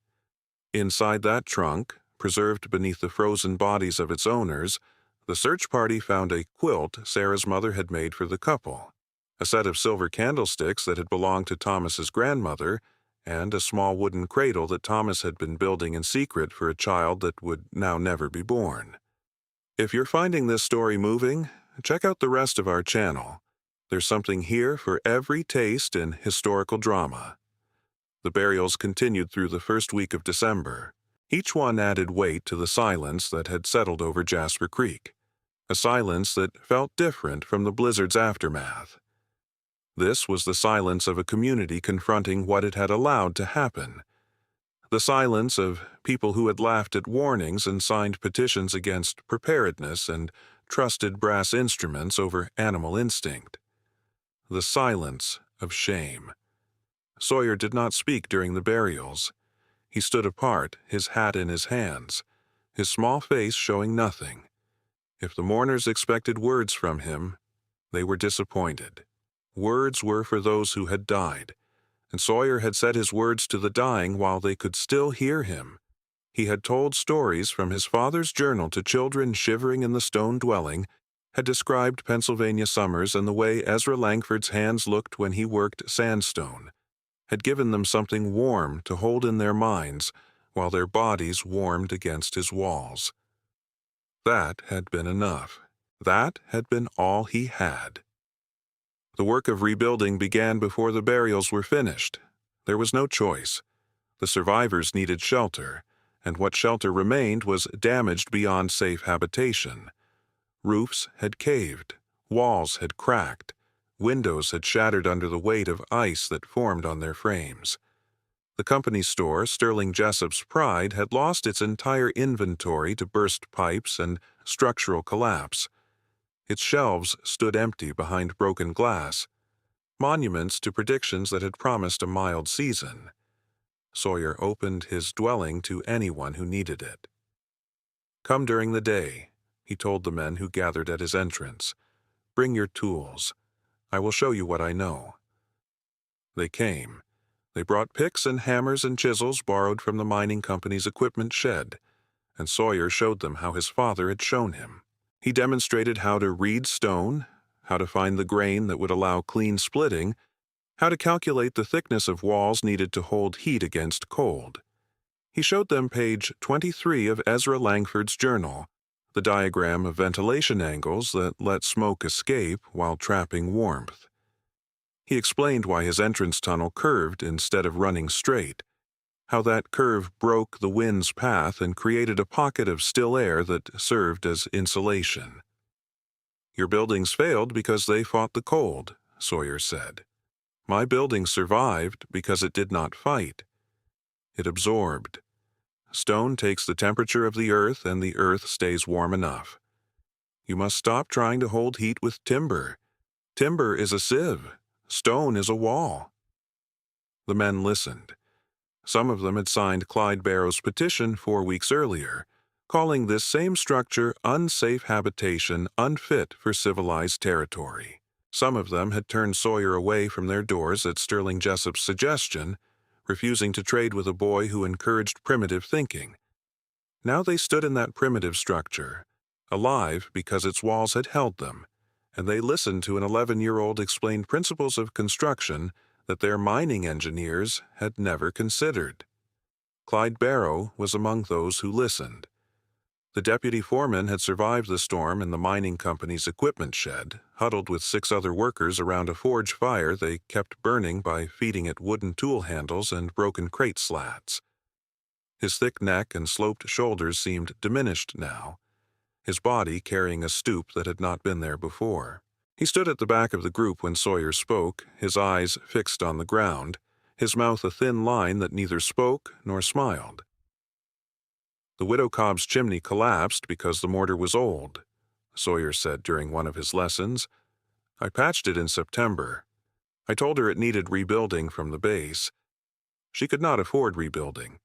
Inside that trunk, preserved beneath the frozen bodies of its owners, the search party found a quilt Sarah's mother had made for the couple, a set of silver candlesticks that had belonged to Thomas's grandmother, and a small wooden cradle that Thomas had been building in secret for a child that would now never be born. If you're finding this story moving, check out the rest of our channel. There's something here for every taste in historical drama. The burials continued through the first week of December. Each one added weight to the silence that had settled over Jasper Creek, a silence that felt different from the blizzard's aftermath. This was the silence of a community confronting what it had allowed to happen. The silence of people who had laughed at warnings and signed petitions against preparedness and trusted brass instruments over animal instinct. The silence of shame. Sawyer did not speak during the burials. He stood apart, his hat in his hands, his small face showing nothing. If the mourners expected words from him, they were disappointed. Words were for those who had died, and Sawyer had said his words to the dying while they could still hear him. He had told stories from his father's journal to children shivering in the stone dwelling, had described Pennsylvania summers and the way Ezra Langford's hands looked when he worked sandstone, had given them something warm to hold in their minds while their bodies warmed against his walls. That had been enough. That had been all he had. The work of rebuilding began before the burials were finished. There was no choice. The survivors needed shelter, and what shelter remained was damaged beyond safe habitation. Roofs had caved, walls had cracked, windows had shattered under the weight of ice that formed on their frames. The company store, Sterling Jessup's pride, had lost its entire inventory to burst pipes and structural collapse. Its shelves stood empty behind broken glass, monuments to predictions that had promised a mild season. Sawyer opened his dwelling to anyone who needed it. "Come during the day," he told the men who gathered at his entrance. "Bring your tools. I will show you what I know." They came. They brought picks and hammers and chisels borrowed from the mining company's equipment shed, and Sawyer showed them how his father had shown him. He demonstrated how to read stone, how to find the grain that would allow clean splitting, how to calculate the thickness of walls needed to hold heat against cold. He showed them page 23 of Ezra Langford's journal, the diagram of ventilation angles that let smoke escape while trapping warmth. He explained why his entrance tunnel curved instead of running straight, how that curve broke the wind's path and created a pocket of still air that served as insulation. "Your buildings failed because they fought the cold," Sawyer said. "My building survived because it did not fight. It absorbed. Stone takes the temperature of the earth, and the earth stays warm enough. You must stop trying to hold heat with timber. Timber is a sieve. Stone is a wall." The men listened. Some of them had signed Clyde Barrow's petition 4 weeks earlier, calling this same structure unsafe habitation unfit for civilized territory. Some of them had turned Sawyer away from their doors at Sterling Jessup's suggestion, refusing to trade with a boy who encouraged primitive thinking. Now they stood in that primitive structure, alive because its walls had held them, and they listened to an 11-year-old explain principles of construction that their mining engineers had never considered. Clyde Barrow was among those who listened. The deputy foreman had survived the storm in the mining company's equipment shed, huddled with 6 other workers around a forge fire they kept burning by feeding it wooden tool handles and broken crate slats. His thick neck and sloped shoulders seemed diminished now, his body carrying a stoop that had not been there before. He stood at the back of the group when Sawyer spoke, his eyes fixed on the ground, his mouth a thin line that neither spoke nor smiled. "The Widow Cobb's chimney collapsed because the mortar was old," Sawyer said during one of his lessons. "I patched it in September. I told her it needed rebuilding from the base. She could not afford rebuilding.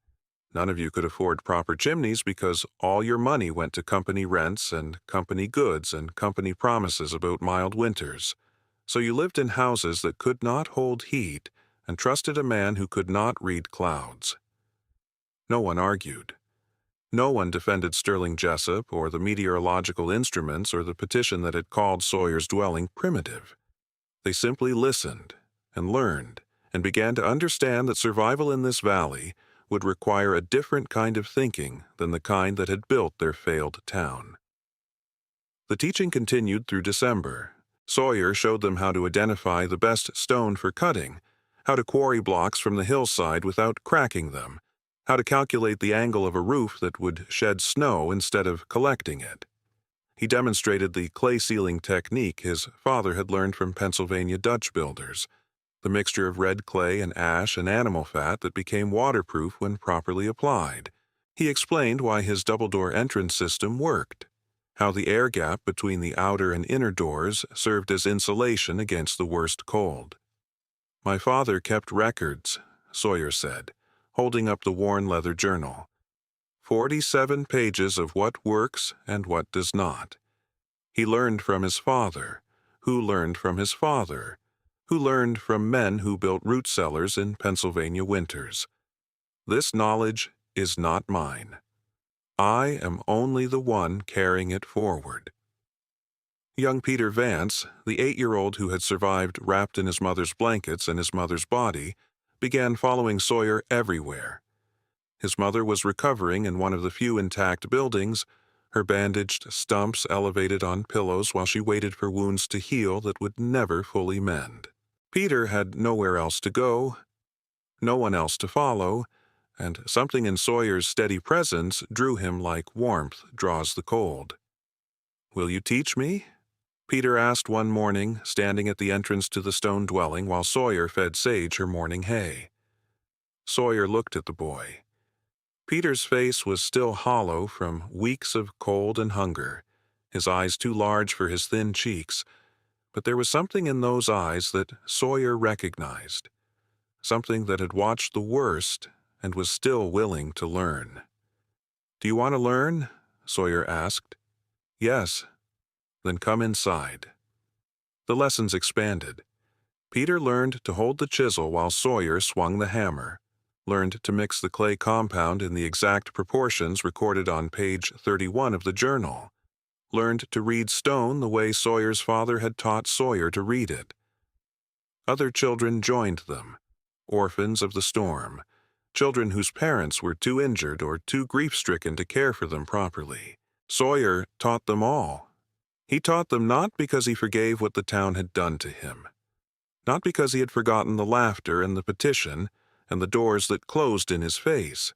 None of you could afford proper chimneys because all your money went to company rents and company goods and company promises about mild winters. So you lived in houses that could not hold heat and trusted a man who could not read clouds." No one argued. No one defended Sterling Jessup or the meteorological instruments or the petition that had called Sawyer's dwelling primitive. They simply listened and learned and began to understand that survival in this valley would require a different kind of thinking than the kind that had built their failed town. The teaching continued through December. Sawyer showed them how to identify the best stone for cutting, how to quarry blocks from the hillside without cracking them, how to calculate the angle of a roof that would shed snow instead of collecting it. He demonstrated the clay ceiling technique his father had learned from Pennsylvania Dutch builders, the mixture of red clay and ash and animal fat that became waterproof when properly applied. He explained why his double-door entrance system worked, how the air gap between the outer and inner doors served as insulation against the worst cold. "My father kept records," Sawyer said, holding up the worn leather journal. 47 pages of what works and what does not. He learned from his father, who learned from his father, who learned from men who built root cellars in Pennsylvania winters. This knowledge is not mine. I am only the one carrying it forward. Young Peter Vance, the 8-year-old who had survived wrapped in his mother's blankets and his mother's body, began following Sawyer everywhere. His mother was recovering in one of the few intact buildings, her bandaged stumps elevated on pillows while she waited for wounds to heal that would never fully mend. Peter had nowhere else to go, no one else to follow, and something in Sawyer's steady presence drew him like warmth draws the cold. "Will you teach me?" Peter asked one morning, standing at the entrance to the stone dwelling while Sawyer fed Sage her morning hay. Sawyer looked at the boy. Peter's face was still hollow from weeks of cold and hunger, his eyes too large for his thin cheeks, but there was something in those eyes that Sawyer recognized, something that had watched the worst and was still willing to learn. "Do you want to learn?" Sawyer asked. "Yes." "Then come inside." The lessons expanded. Peter learned to hold the chisel while Sawyer swung the hammer, learned to mix the clay compound in the exact proportions recorded on page 31 of the journal, learned to read stone the way Sawyer's father had taught Sawyer to read it. Other children joined them, orphans of the storm, children whose parents were too injured or too grief-stricken to care for them properly. Sawyer taught them all. He taught them not because he forgave what the town had done to him, not because he had forgotten the laughter and the petition and the doors that closed in his face.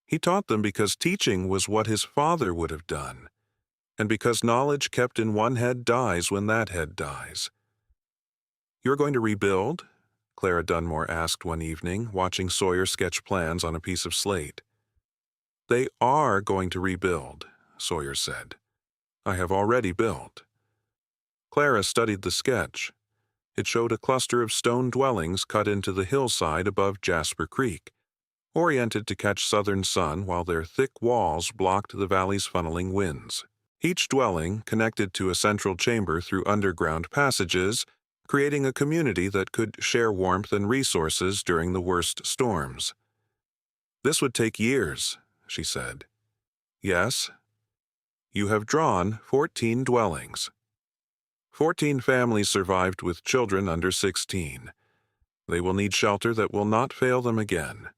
He taught them because teaching was what his father would have done, and because knowledge kept in one head dies when that head dies. "You're going to rebuild?" Clara Dunmore asked one evening, watching Sawyer sketch plans on a piece of slate. "They are going to rebuild," Sawyer said. "I have already built." Clara studied the sketch. It showed a cluster of stone dwellings cut into the hillside above Jasper Creek, oriented to catch southern sun while their thick walls blocked the valley's funneling winds. Each dwelling connected to a central chamber through underground passages, creating a community that could share warmth and resources during the worst storms. "This would take years," she said. "Yes. You have drawn 14 dwellings. 14 families survived with children under 16. They will need shelter that will not fail them again."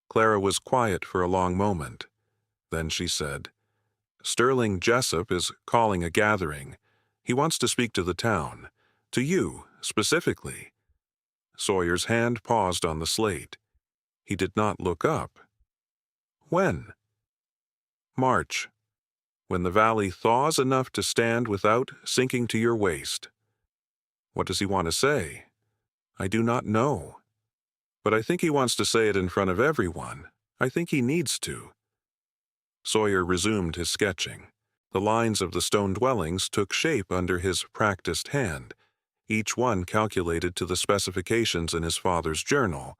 Clara was quiet for a long moment. Then she said, "Sterling Jessup is calling a gathering. He wants to speak to the town. To you, specifically." Sawyer's hand paused on the slate. He did not look up. "When?" "March. When the valley thaws enough to stand without sinking to your waist." "What does he want to say?" "I do not know. But I think he wants to say it in front of everyone. I think he needs to." Sawyer resumed his sketching. The lines of the stone dwellings took shape under his practiced hand, each one calculated to the specifications in his father's journal,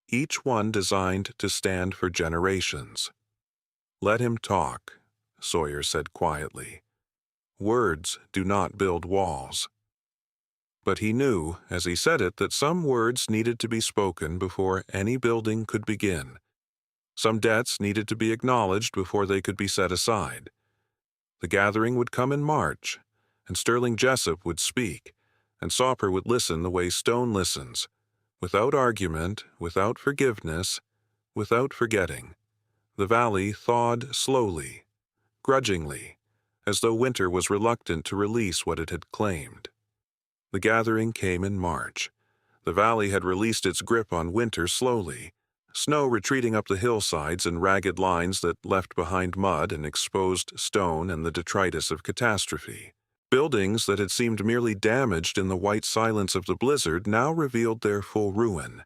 each one designed to stand for generations. "Let him talk," Sawyer said quietly. "Words do not build walls." But he knew, as he said it, that some words needed to be spoken before any building could begin. Some debts needed to be acknowledged before they could be set aside. The gathering would come in March, and Sterling Jessup would speak, and Soper would listen the way stone listens, without argument, without forgiveness, without forgetting. The valley thawed slowly, grudgingly, as though winter was reluctant to release what it had claimed. The gathering came in March. The valley had released its grip on winter slowly, snow retreating up the hillsides in ragged lines that left behind mud and exposed stone and the detritus of catastrophe. Buildings that had seemed merely damaged in the white silence of the blizzard now revealed their full ruin.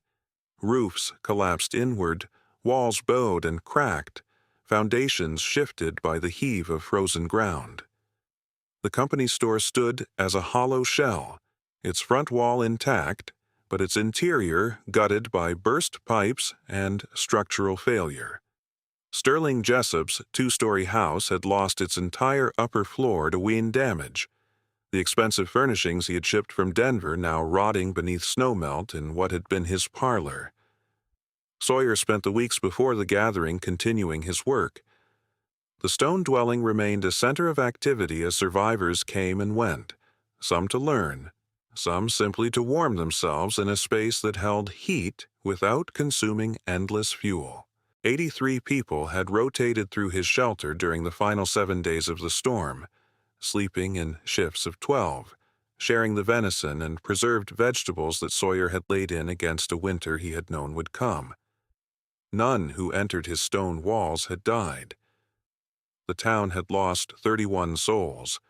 Roofs collapsed inward, walls bowed and cracked, foundations shifted by the heave of frozen ground. The company store stood as a hollow shell, its front wall intact, but its interior gutted by burst pipes and structural failure. Sterling Jessup's two-story house had lost its entire upper floor to wind damage, the expensive furnishings he had shipped from Denver now rotting beneath snowmelt in what had been his parlor. Sawyer spent the weeks before the gathering continuing his work. The stone dwelling remained a center of activity as survivors came and went, some to learn, some simply to warm themselves in a space that held heat without consuming endless fuel. 83 people had rotated through his shelter during the final 7 days of the storm, sleeping in shifts of 12, sharing the venison and preserved vegetables that Sawyer had laid in against a winter he had known would come. None who entered his stone walls had died. The town had lost 31 souls,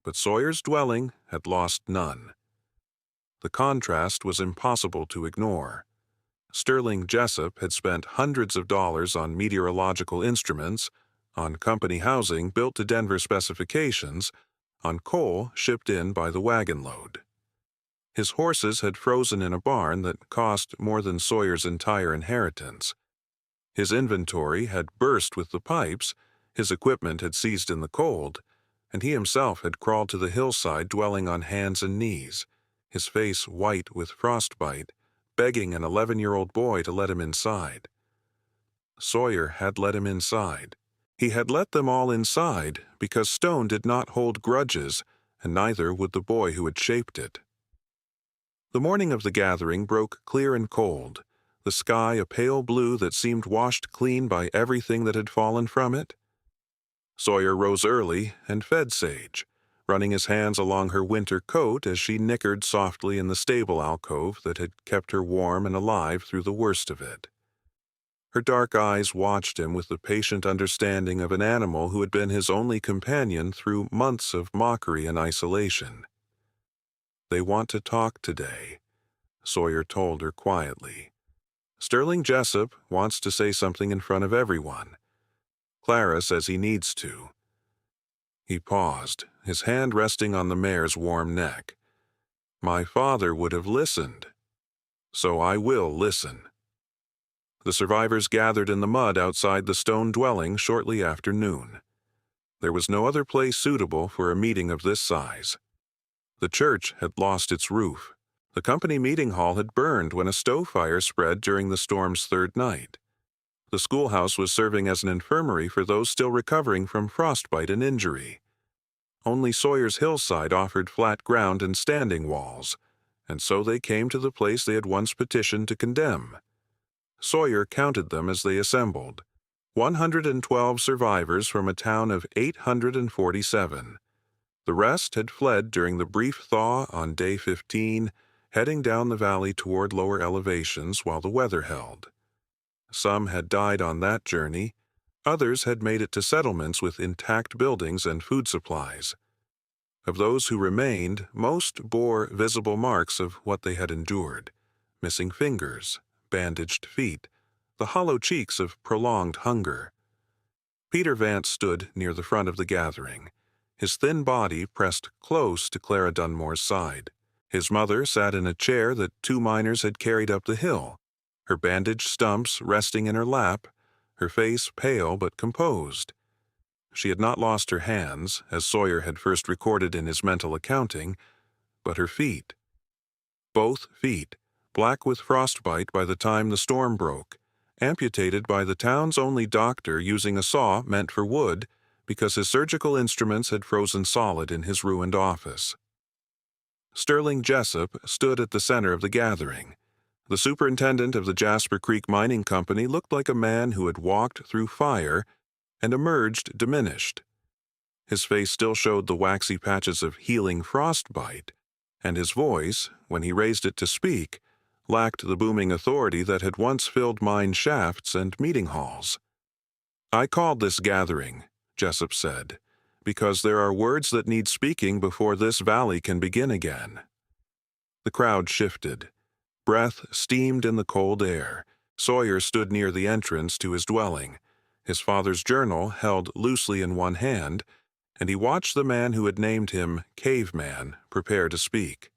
but Sawyer's dwelling had lost none. The contrast was impossible to ignore. Sterling Jessup had spent hundreds of dollars on meteorological instruments, on company housing built to Denver specifications, on coal shipped in by the wagon load. His horses had frozen in a barn that cost more than Sawyer's entire inheritance. His inventory had burst with the pipes, his equipment had seized in the cold, and he himself had crawled to the hillside dwelling on hands and knees, his face white with frostbite, begging an 11-year-old boy to let him inside. Sawyer had let him inside. He had let them all inside because stone did not hold grudges, and neither would the boy who had shaped it. The morning of the gathering broke clear and cold. the sky a pale blue that seemed washed clean by everything that had fallen from it. Sawyer rose early and fed Sage, running his hands along her winter coat as she nickered softly in the stable alcove that had kept her warm and alive through the worst of it. Her dark eyes watched him with the patient understanding of an animal who had been his only companion through months of mockery and isolation. "They want to talk today," Sawyer told her quietly. "Sterling Jessup wants to say something in front of everyone. Clara says he needs to." He paused, his hand resting on the mare's warm neck. "My father would have listened. So I will listen." The survivors gathered in the mud outside the stone dwelling shortly after noon. There was no other place suitable for a meeting of this size. The church had lost its roof. The company meeting hall had burned when a stove fire spread during the storm's third night. The schoolhouse was serving as an infirmary for those still recovering from frostbite and injury. Only Sawyer's hillside offered flat ground and standing walls, and so they came to the place they had once petitioned to condemn. Sawyer counted them as they assembled. 112 survivors from a town of 847. The rest had fled during the brief thaw on day 15, heading down the valley toward lower elevations while the weather held. Some had died on that journey. Others had made it to settlements with intact buildings and food supplies. Of those who remained, most bore visible marks of what they had endured: missing fingers, bandaged feet, the hollow cheeks of prolonged hunger. Peter Vance stood near the front of the gathering, his thin body pressed close to Clara Dunmore's side. His mother sat in a chair that 2 miners had carried up the hill, her bandaged stumps resting in her lap, her face pale but composed. She had not lost her hands, as Sawyer had first recorded in his mental accounting, but her feet. Both feet, black with frostbite by the time the storm broke, amputated by the town's only doctor using a saw meant for wood because his surgical instruments had frozen solid in his ruined office. Sterling Jessup stood at the center of the gathering. The superintendent of the Jasper Creek Mining Company looked like a man who had walked through fire and emerged diminished. His face still showed the waxy patches of healing frostbite, and his voice, when he raised it to speak, lacked the booming authority that had once filled mine shafts and meeting halls. "I called this gathering," Jessup said, "because there are words that need speaking before this valley can begin again." The crowd shifted. Breath steamed in the cold air. Sawyer stood near the entrance to his dwelling, his father's journal held loosely in one hand, and he watched the man who had named him Caveman prepare to speak.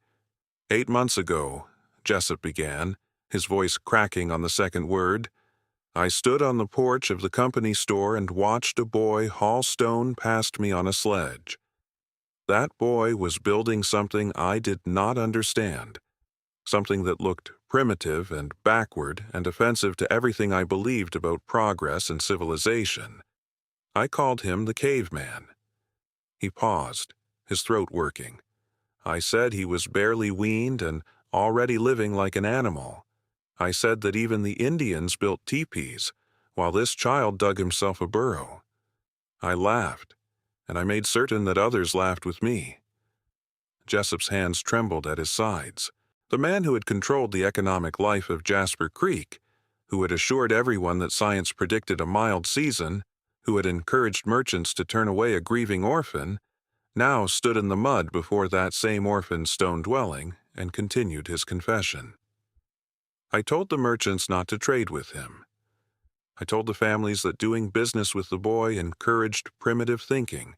"8 months ago," Jessup began, his voice cracking on the second word, "I stood on the porch of the company store and watched a boy haul stone past me on a sledge. That boy was building something I did not understand, something that looked primitive and backward and offensive to everything I believed about progress and civilization. I called him the Caveman." He paused, his throat working. "I said he was barely weaned and already living like an animal. I said that even the Indians built teepees, while this child dug himself a burrow. I laughed, and I made certain that others laughed with me." Jessup's hands trembled at his sides. The man who had controlled the economic life of Jasper Creek, who had assured everyone that science predicted a mild season, who had encouraged merchants to turn away a grieving orphan, now stood in the mud before that same orphan's stone dwelling and continued his confession. "I told the merchants not to trade with him. I told the families that doing business with the boy encouraged primitive thinking.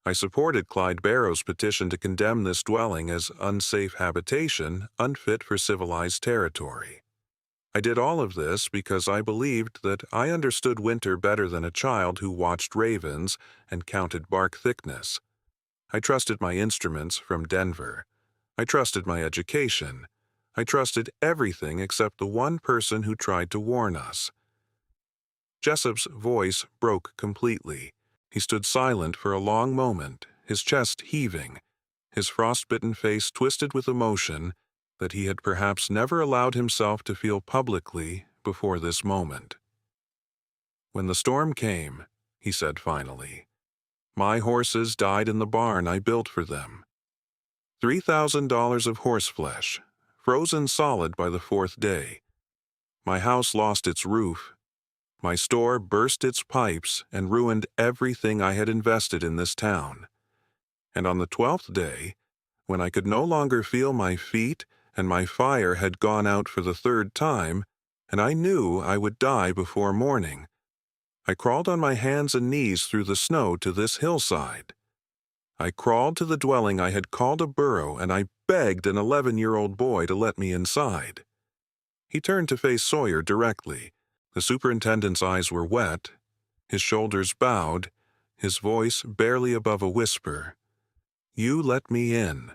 I supported Clyde Barrow's petition to condemn this dwelling as unsafe habitation, unfit for civilized territory. I did all of this because I believed that I understood winter better than a child who watched ravens and counted bark thickness. I trusted my instruments from Denver. I trusted my education. I trusted everything except the one person who tried to warn us." Jessup's voice broke completely. He stood silent for a long moment, his chest heaving, his frostbitten face twisted with emotion, that he had perhaps never allowed himself to feel publicly before this moment. "When the storm came," he said finally, "my horses died in the barn I built for them. $3,000 of horseflesh, frozen solid by the fourth day. My house lost its roof. My store burst its pipes and ruined everything I had invested in this town. And on the 12th day, when I could no longer feel my feet and my fire had gone out for the third time, and I knew I would die before morning, I crawled on my hands and knees through the snow to this hillside. I crawled to the dwelling I had called a burrow, and I begged an 11-year-old boy to let me inside." He turned to face Sawyer directly. The superintendent's eyes were wet, his shoulders bowed, his voice barely above a whisper. "You let me in.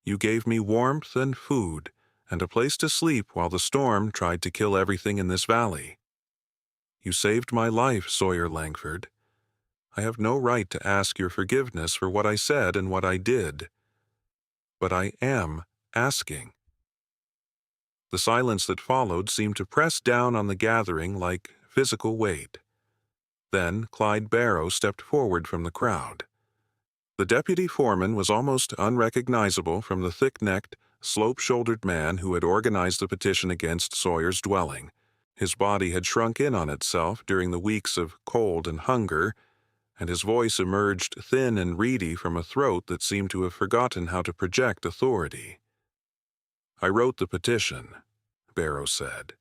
You gave me warmth and food and a place to sleep while the storm tried to kill everything in this valley. You saved my life, Sawyer Langford. I have no right to ask your forgiveness for what I said and what I did. But I am asking." The silence that followed seemed to press down on the gathering like physical weight. Then Clyde Barrow stepped forward from the crowd. The deputy foreman was almost unrecognizable from the thick-necked, slope-shouldered man who had organized the petition against Sawyer's dwelling. His body had shrunk in on itself during the weeks of cold and hunger, and his voice emerged thin and reedy from a throat that seemed to have forgotten how to project authority. "I wrote the petition," Barrow said.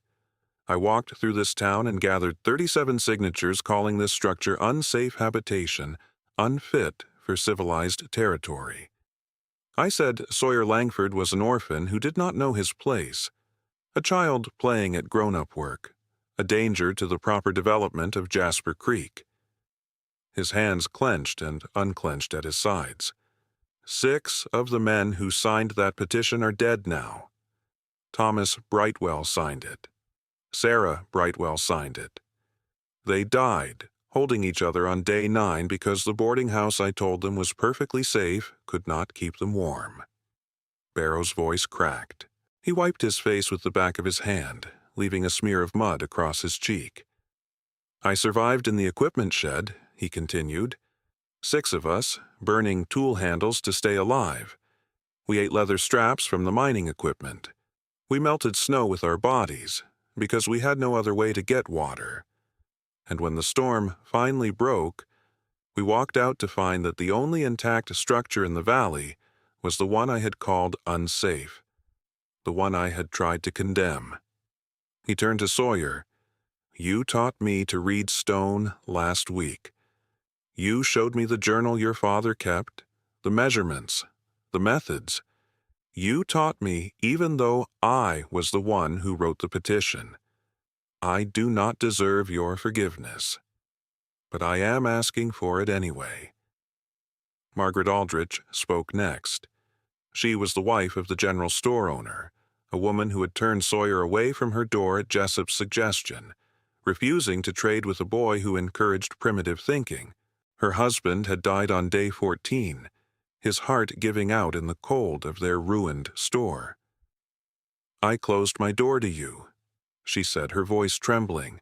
"I walked through this town and gathered 37 signatures calling this structure unsafe habitation, unfit for civilized territory. I said Sawyer Langford was an orphan who did not know his place, a child playing at grown-up work, a danger to the proper development of Jasper Creek." His hands clenched and unclenched at his sides. "6 of the men who signed that petition are dead now. Thomas Brightwell signed it. Sarah Brightwell signed it. They died, holding each other on day 9 because the boarding house I told them was perfectly safe could not keep them warm." Barrow's voice cracked. He wiped his face with the back of his hand, leaving a smear of mud across his cheek. "I survived in the equipment shed," he continued. 6 of us, burning tool handles to stay alive. We ate leather straps from the mining equipment. We melted snow with our bodies, because we had no other way to get water. And when the storm finally broke, we walked out to find that the only intact structure in the valley was the one I had called unsafe, the one I had tried to condemn." He turned to Sawyer. "You taught me to read stone last week. You showed me the journal your father kept, the measurements, the methods. You taught me even though I was the one who wrote the petition. I do not deserve your forgiveness, but I am asking for it anyway." Margaret Aldrich spoke next. She was the wife of the general store owner, a woman who had turned Sawyer away from her door at Jessup's suggestion, refusing to trade with a boy who encouraged primitive thinking. Her husband had died on day 14, his heart giving out in the cold of their ruined store. "I closed my door to you," she said, her voice trembling.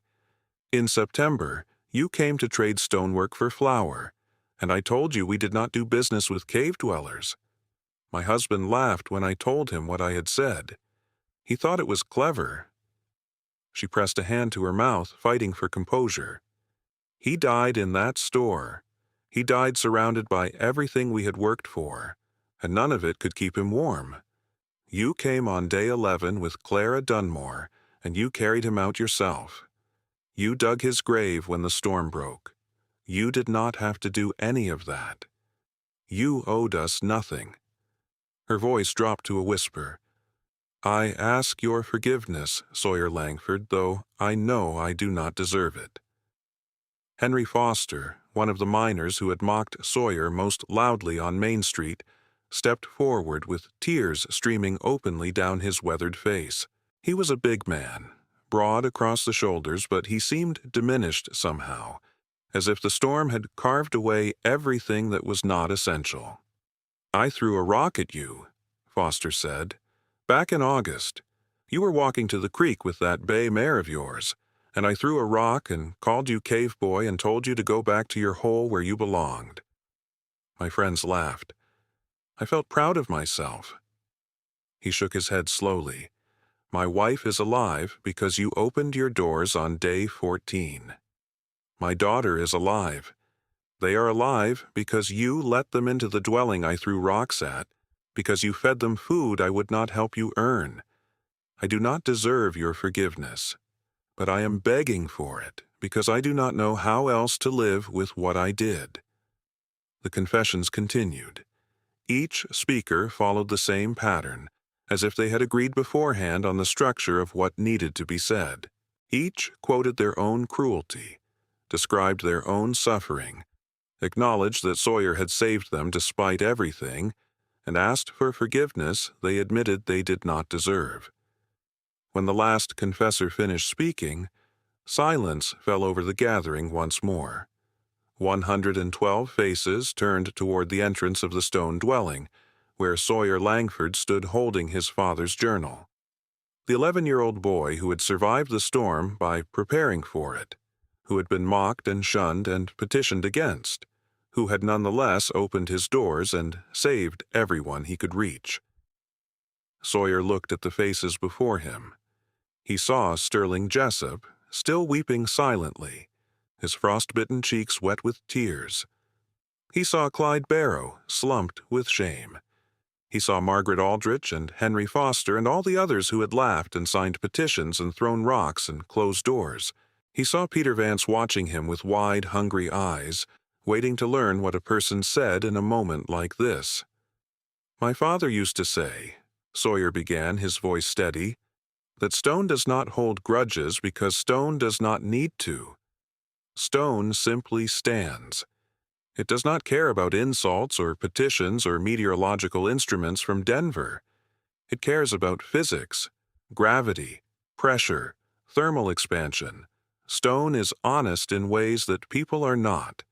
"In September, you came to trade stonework for flour, and I told you we did not do business with cave dwellers. My husband laughed when I told him what I had said. He thought it was clever." She pressed a hand to her mouth, fighting for composure. "He died in that store. He died surrounded by everything we had worked for, and none of it could keep him warm. You came on day 11 with Clara Dunmore, and you carried him out yourself. You dug his grave when the storm broke. You did not have to do any of that. You owed us nothing." Her voice dropped to a whisper. "I ask your forgiveness, Sawyer Langford, though I know I do not deserve it." Henry Foster, one of the miners who had mocked Sawyer most loudly on Main Street, stepped forward with tears streaming openly down his weathered face. He was a big man, broad across the shoulders, but he seemed diminished somehow, as if the storm had carved away everything that was not essential. "I threw a rock at you," Foster said, Back in August, you were walking to the creek with that bay mare of yours, and I threw a rock and called you cave boy and told you to go back to your hole where you belonged." My friends laughed. I felt proud of myself. He shook his head slowly. "My wife is alive because you opened your doors on day 14. My daughter is alive. They are alive because you let them into the dwelling I threw rocks at, because you fed them food I would not help you earn. I do not deserve your forgiveness, but I am begging for it because I do not know how else to live with what I did." The confessions continued. Each speaker followed the same pattern, as if they had agreed beforehand on the structure of what needed to be said. Each quoted their own cruelty, described their own suffering, acknowledged that Sawyer had saved them despite everything, and asked for forgiveness they admitted they did not deserve. When the last confessor finished speaking, silence fell over the gathering once more. 112 faces turned toward the entrance of the stone dwelling, where Sawyer Langford stood holding his father's journal. The 11-year-old boy who had survived the storm by preparing for it, who had been mocked and shunned and petitioned against, who had nonetheless opened his doors and saved everyone he could reach. Sawyer looked at the faces before him. He saw Sterling Jessup, still weeping silently, his frost-bitten cheeks wet with tears. He saw Clyde Barrow, slumped with shame. He saw Margaret Aldrich and Henry Foster and all the others who had laughed and signed petitions and thrown rocks and closed doors. He saw Peter Vance watching him with wide, hungry eyes, waiting to learn what a person said in a moment like this. "My father used to say," Sawyer began, his voice steady, "that stone does not hold grudges because stone does not need to. Stone simply stands. It does not care about insults or petitions or meteorological instruments from Denver. It cares about physics, gravity, pressure, thermal expansion. Stone is honest in ways that people are not."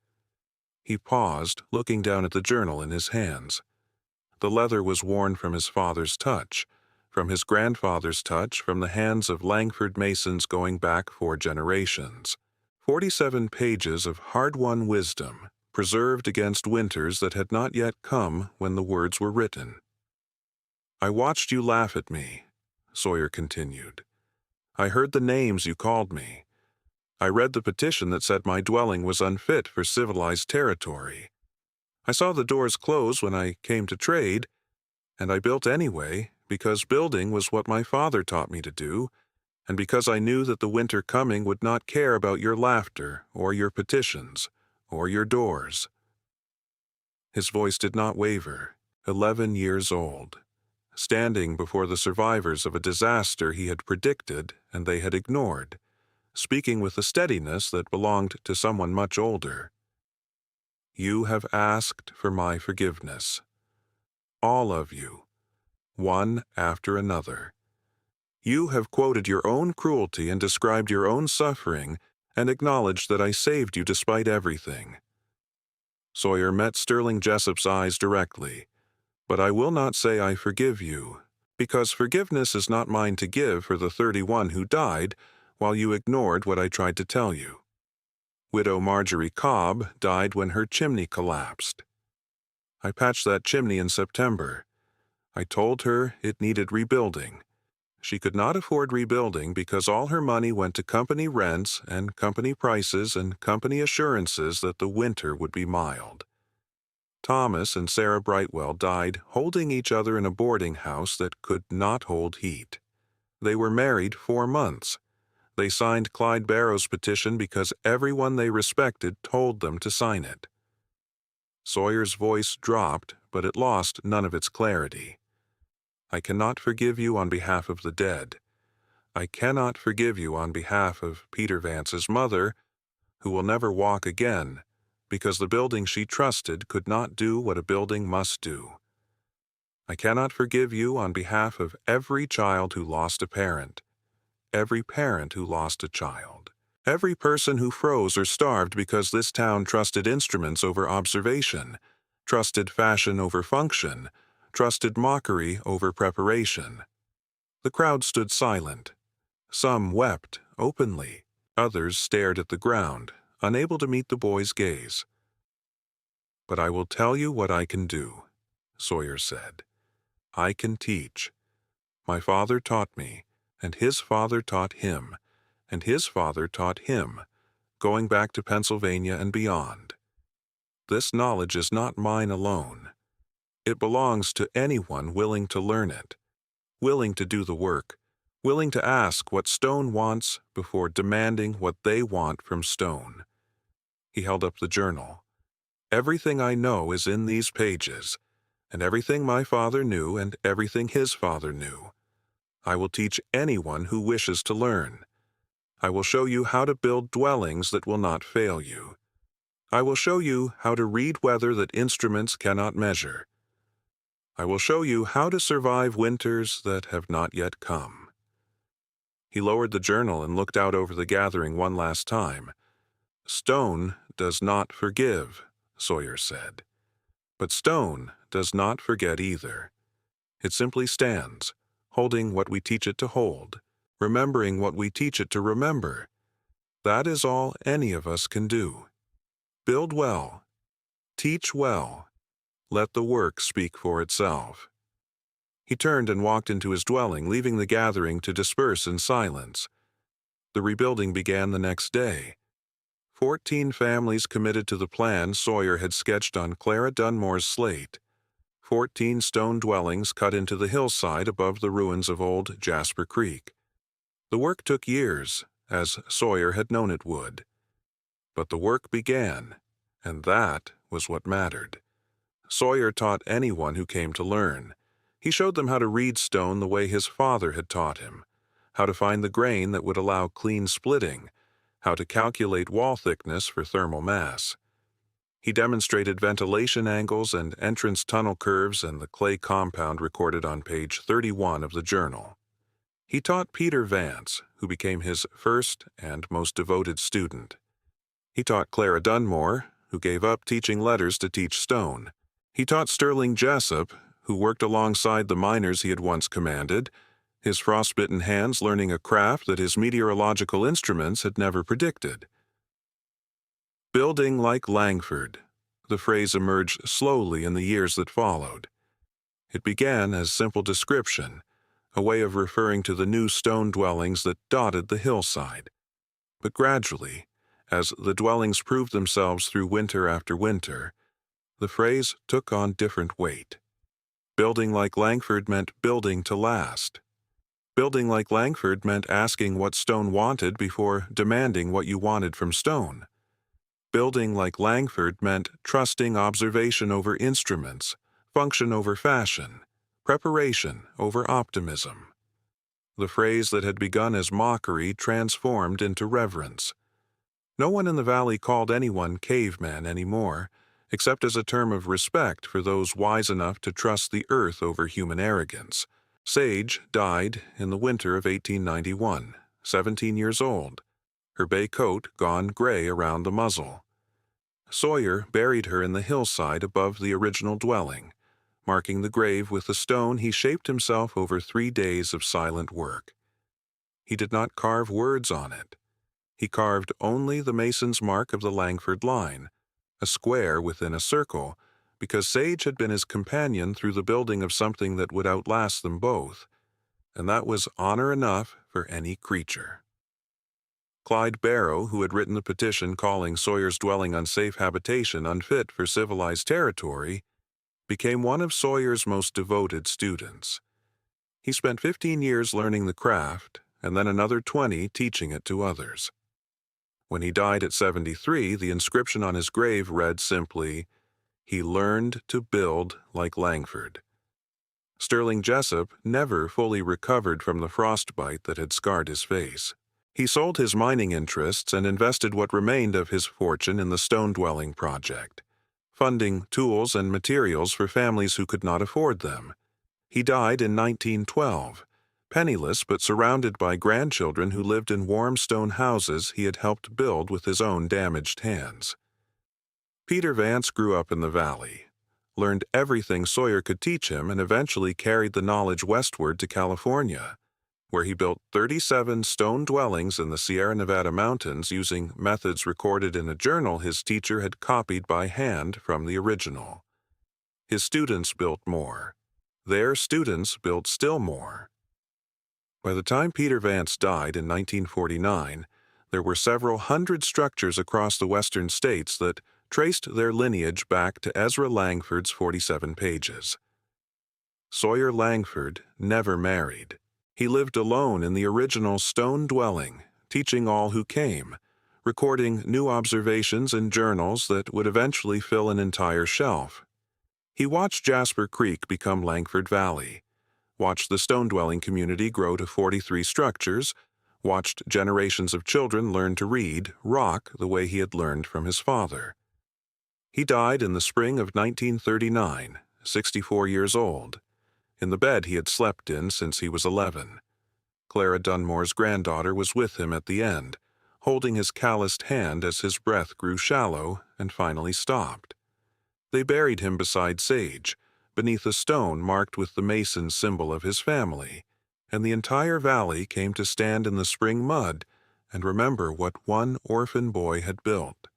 He paused, looking down at the journal in his hands. The leather was worn from his father's touch, from his grandfather's touch, from the hands of Langford Masons going back 4 generations. 47 pages of hard-won wisdom, preserved against winters that had not yet come when the words were written. "I watched you laugh at me," Sawyer continued. "I heard the names you called me. I read the petition that said my dwelling was unfit for civilized territory. I saw the doors close when I came to trade, and I built anyway, because building was what my father taught me to do, and because I knew that the winter coming would not care about your laughter or your petitions or your doors." His voice did not waver. 11 years old, standing before the survivors of a disaster he had predicted and they had ignored, speaking with a steadiness that belonged to someone much older. "You have asked for my forgiveness. All of you, one after another. You have quoted your own cruelty and described your own suffering and acknowledged that I saved you despite everything." Sawyer met Sterling Jessup's eyes directly. "But I will not say I forgive you, because forgiveness is not mine to give for the 31 who died while you ignored what I tried to tell you. Widow Marjorie Cobb died when her chimney collapsed. I patched that chimney in September. I told her it needed rebuilding. She could not afford rebuilding because all her money went to company rents and company prices and company assurances that the winter would be mild. Thomas and Sarah Brightwell died holding each other in a boarding house that could not hold heat. They were married 4 months. They signed Clyde Barrow's petition because everyone they respected told them to sign it." Sawyer's voice dropped, but it lost none of its clarity. "I cannot forgive you on behalf of the dead. I cannot forgive you on behalf of Peter Vance's mother, who will never walk again, because the building she trusted could not do what a building must do. I cannot forgive you on behalf of every child who lost a parent, every parent who lost a child, every person who froze or starved because this town trusted instruments over observation, trusted fashion over function, trusted mockery over preparation. The crowd stood silent. Some wept openly. Others stared at the ground, unable to meet the boy's gaze. "But I will tell you what I can do," Sawyer said. "I can teach. My father taught me, and his father taught him, and his father taught him, going back to Pennsylvania and beyond. This knowledge is not mine alone. It belongs to anyone willing to learn it, willing to do the work, willing to ask what stone wants before demanding what they want from stone." He held up the journal. "Everything I know is in these pages, and everything my father knew and everything his father knew. I will teach anyone who wishes to learn. I will show you how to build dwellings that will not fail you. I will show you how to read weather that instruments cannot measure. I will show you how to survive winters that have not yet come." He lowered the journal and looked out over the gathering one last time. "Stone does not forgive," Sawyer said. "But stone does not forget either. It simply stands, holding what we teach it to hold, remembering what we teach it to remember. That is all any of us can do. Build well. Teach well. Let the work speak for itself." He turned and walked into his dwelling, leaving the gathering to disperse in silence. The rebuilding began the next day. 14 families committed to the plan Sawyer had sketched on Clara Dunmore's slate. 14 stone dwellings cut into the hillside above the ruins of old Jasper Creek. The work took years, as Sawyer had known it would. But the work began, and that was what mattered. Sawyer taught anyone who came to learn. He showed them how to read stone the way his father had taught him, how to find the grain that would allow clean splitting, how to calculate wall thickness for thermal mass. He demonstrated ventilation angles and entrance tunnel curves and the clay compound recorded on page 31 of the journal. He taught Peter Vance, who became his first and most devoted student. He taught Clara Dunmore, who gave up teaching letters to teach stone. He taught Sterling Jessup, who worked alongside the miners he had once commanded, his frostbitten hands learning a craft that his meteorological instruments had never predicted. Building like Langford, the phrase emerged slowly in the years that followed. It began as simple description, a way of referring to the new stone dwellings that dotted the hillside. But gradually, as the dwellings proved themselves through winter after winter, the phrase took on different weight. Building like Langford meant building to last. Building like Langford meant asking what stone wanted before demanding what you wanted from stone. Building like Langford meant trusting observation over instruments, function over fashion, preparation over optimism. The phrase that had begun as mockery transformed into reverence. No one in the valley called anyone caveman anymore, except as a term of respect for those wise enough to trust the earth over human arrogance. Sage died in the winter of 1891, 17 years old, her bay coat gone gray around the muzzle. Sawyer buried her in the hillside above the original dwelling, marking the grave with the stone he shaped himself over 3 days of silent work. He did not carve words on it. He carved only the mason's mark of the Langford line, a square within a circle, because Sage had been his companion through the building of something that would outlast them both, and that was honor enough for any creature. Clyde Barrow, who had written the petition calling Sawyer's dwelling unsafe habitation unfit for civilized territory, became one of Sawyer's most devoted students. He spent 15 years learning the craft, and then another 20 teaching it to others. When he died at 73, the inscription on his grave read simply, "He learned to build like Langford." Sterling Jessup never fully recovered from the frostbite that had scarred his face. He sold his mining interests and invested what remained of his fortune in the stone dwelling project, funding tools and materials for families who could not afford them. He died in 1912, penniless but surrounded by grandchildren who lived in warm stone houses he had helped build with his own damaged hands. Peter Vance grew up in the valley, learned everything Sawyer could teach him, and eventually carried the knowledge westward to California. where he built 37 stone dwellings in the Sierra Nevada mountains using methods recorded in a journal his teacher had copied by hand from the original. His students built more. Their students built still more. By the time Peter Vance died in 1949, there were several hundred structures across the western states that traced their lineage back to Ezra Langford's 47 pages. Sawyer Langford never married. He lived alone in the original stone dwelling, teaching all who came, recording new observations in journals that would eventually fill an entire shelf. He watched Jasper Creek become Langford Valley, watched the stone-dwelling community grow to 43 structures, watched generations of children learn to read, rock, the way he had learned from his father. He died in the spring of 1939, 64 years old, in the bed he had slept in since he was 11. Clara Dunmore's granddaughter was with him at the end, holding his calloused hand as his breath grew shallow and finally stopped. They buried him beside sage, beneath a stone marked with the Mason symbol of his family, and the entire valley came to stand in the spring mud and remember what one orphan boy had built.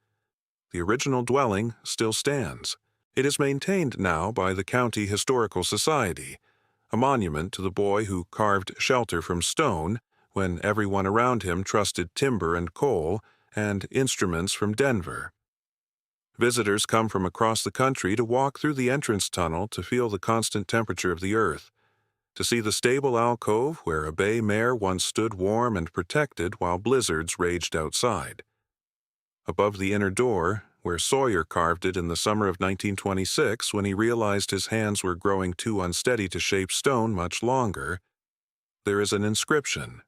The original dwelling still stands. It is maintained now by the County Historical Society, a monument to the boy who carved shelter from stone when everyone around him trusted timber and coal and instruments from Denver. Visitors come from across the country to walk through the entrance tunnel to feel the constant temperature of the earth, to see the stable alcove where a bay mare once stood warm and protected while blizzards raged outside. Above the inner door, where Sawyer carved it in the summer of 1926 when he realized his hands were growing too unsteady to shape stone much longer, there is an inscription.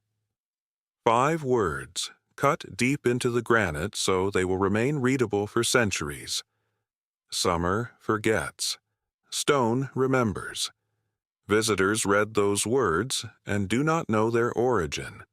5 words, cut deep into the granite so they will remain readable for centuries. Summer forgets. Stone remembers. Visitors read those words and do not know their origin.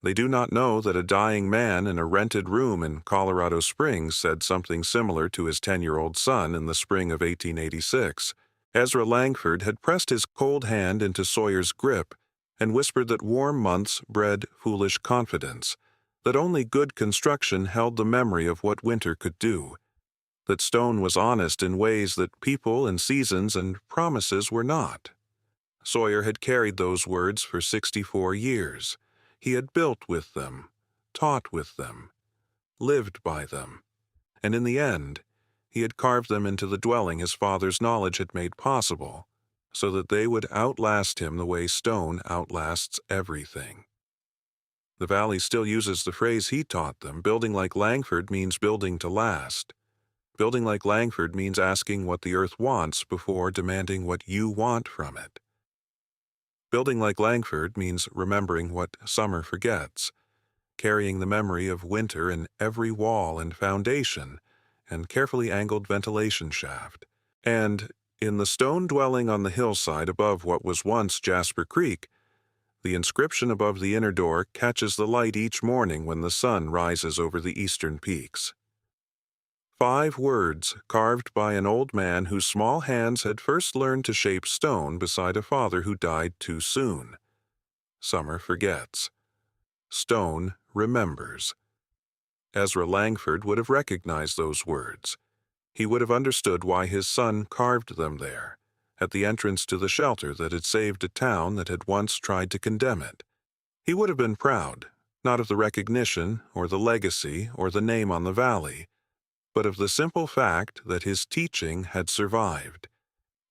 They do not know that a dying man in a rented room in Colorado Springs said something similar to his 10-year-old son in the spring of 1886. Ezra Langford had pressed his cold hand into Sawyer's grip and whispered that warm months bred foolish confidence, that only good construction held the memory of what winter could do, that stone was honest in ways that people and seasons and promises were not. Sawyer had carried those words for 64 years. He had built with them, taught with them, lived by them, and in the end, he had carved them into the dwelling his father's knowledge had made possible, so that they would outlast him the way stone outlasts everything. The valley still uses the phrase he taught them. Building like Langford means building to last. Building like Langford means asking what the earth wants before demanding what you want from it. Building like Langford means remembering what summer forgets, carrying the memory of winter in every wall and foundation and carefully angled ventilation shaft. And, in the stone dwelling on the hillside above what was once Jasper Creek, the inscription above the inner door catches the light each morning when the sun rises over the eastern peaks. 5 words carved by an old man whose small hands had first learned to shape stone beside a father who died too soon. Summer forgets. Stone remembers. Ezra Langford would have recognized those words. He would have understood why his son carved them there, at the entrance to the shelter that had saved a town that had once tried to condemn it. He would have been proud, not of the recognition or the legacy or the name on the valley, but of the simple fact that his teaching had survived,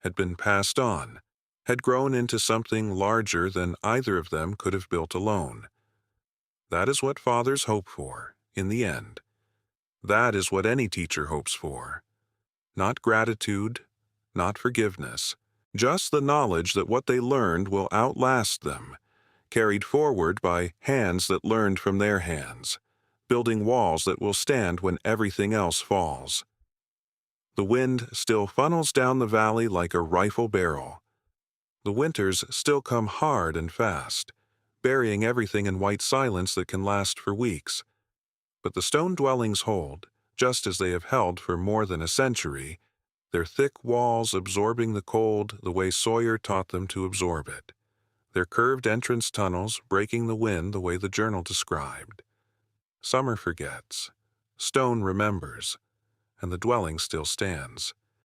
had been passed on, had grown into something larger than either of them could have built alone. That is what fathers hope for, in the end. That is what any teacher hopes for. Not gratitude, not forgiveness, just the knowledge that what they learned will outlast them, carried forward by hands that learned from their hands, building walls that will stand when everything else falls. The wind still funnels down the valley like a rifle barrel. The winters still come hard and fast, burying everything in white silence that can last for weeks. But the stone dwellings hold, just as they have held for more than a century, their thick walls absorbing the cold the way Sawyer taught them to absorb it, their curved entrance tunnels breaking the wind the way the journal described. Summer forgets, stone remembers, and the dwelling still stands.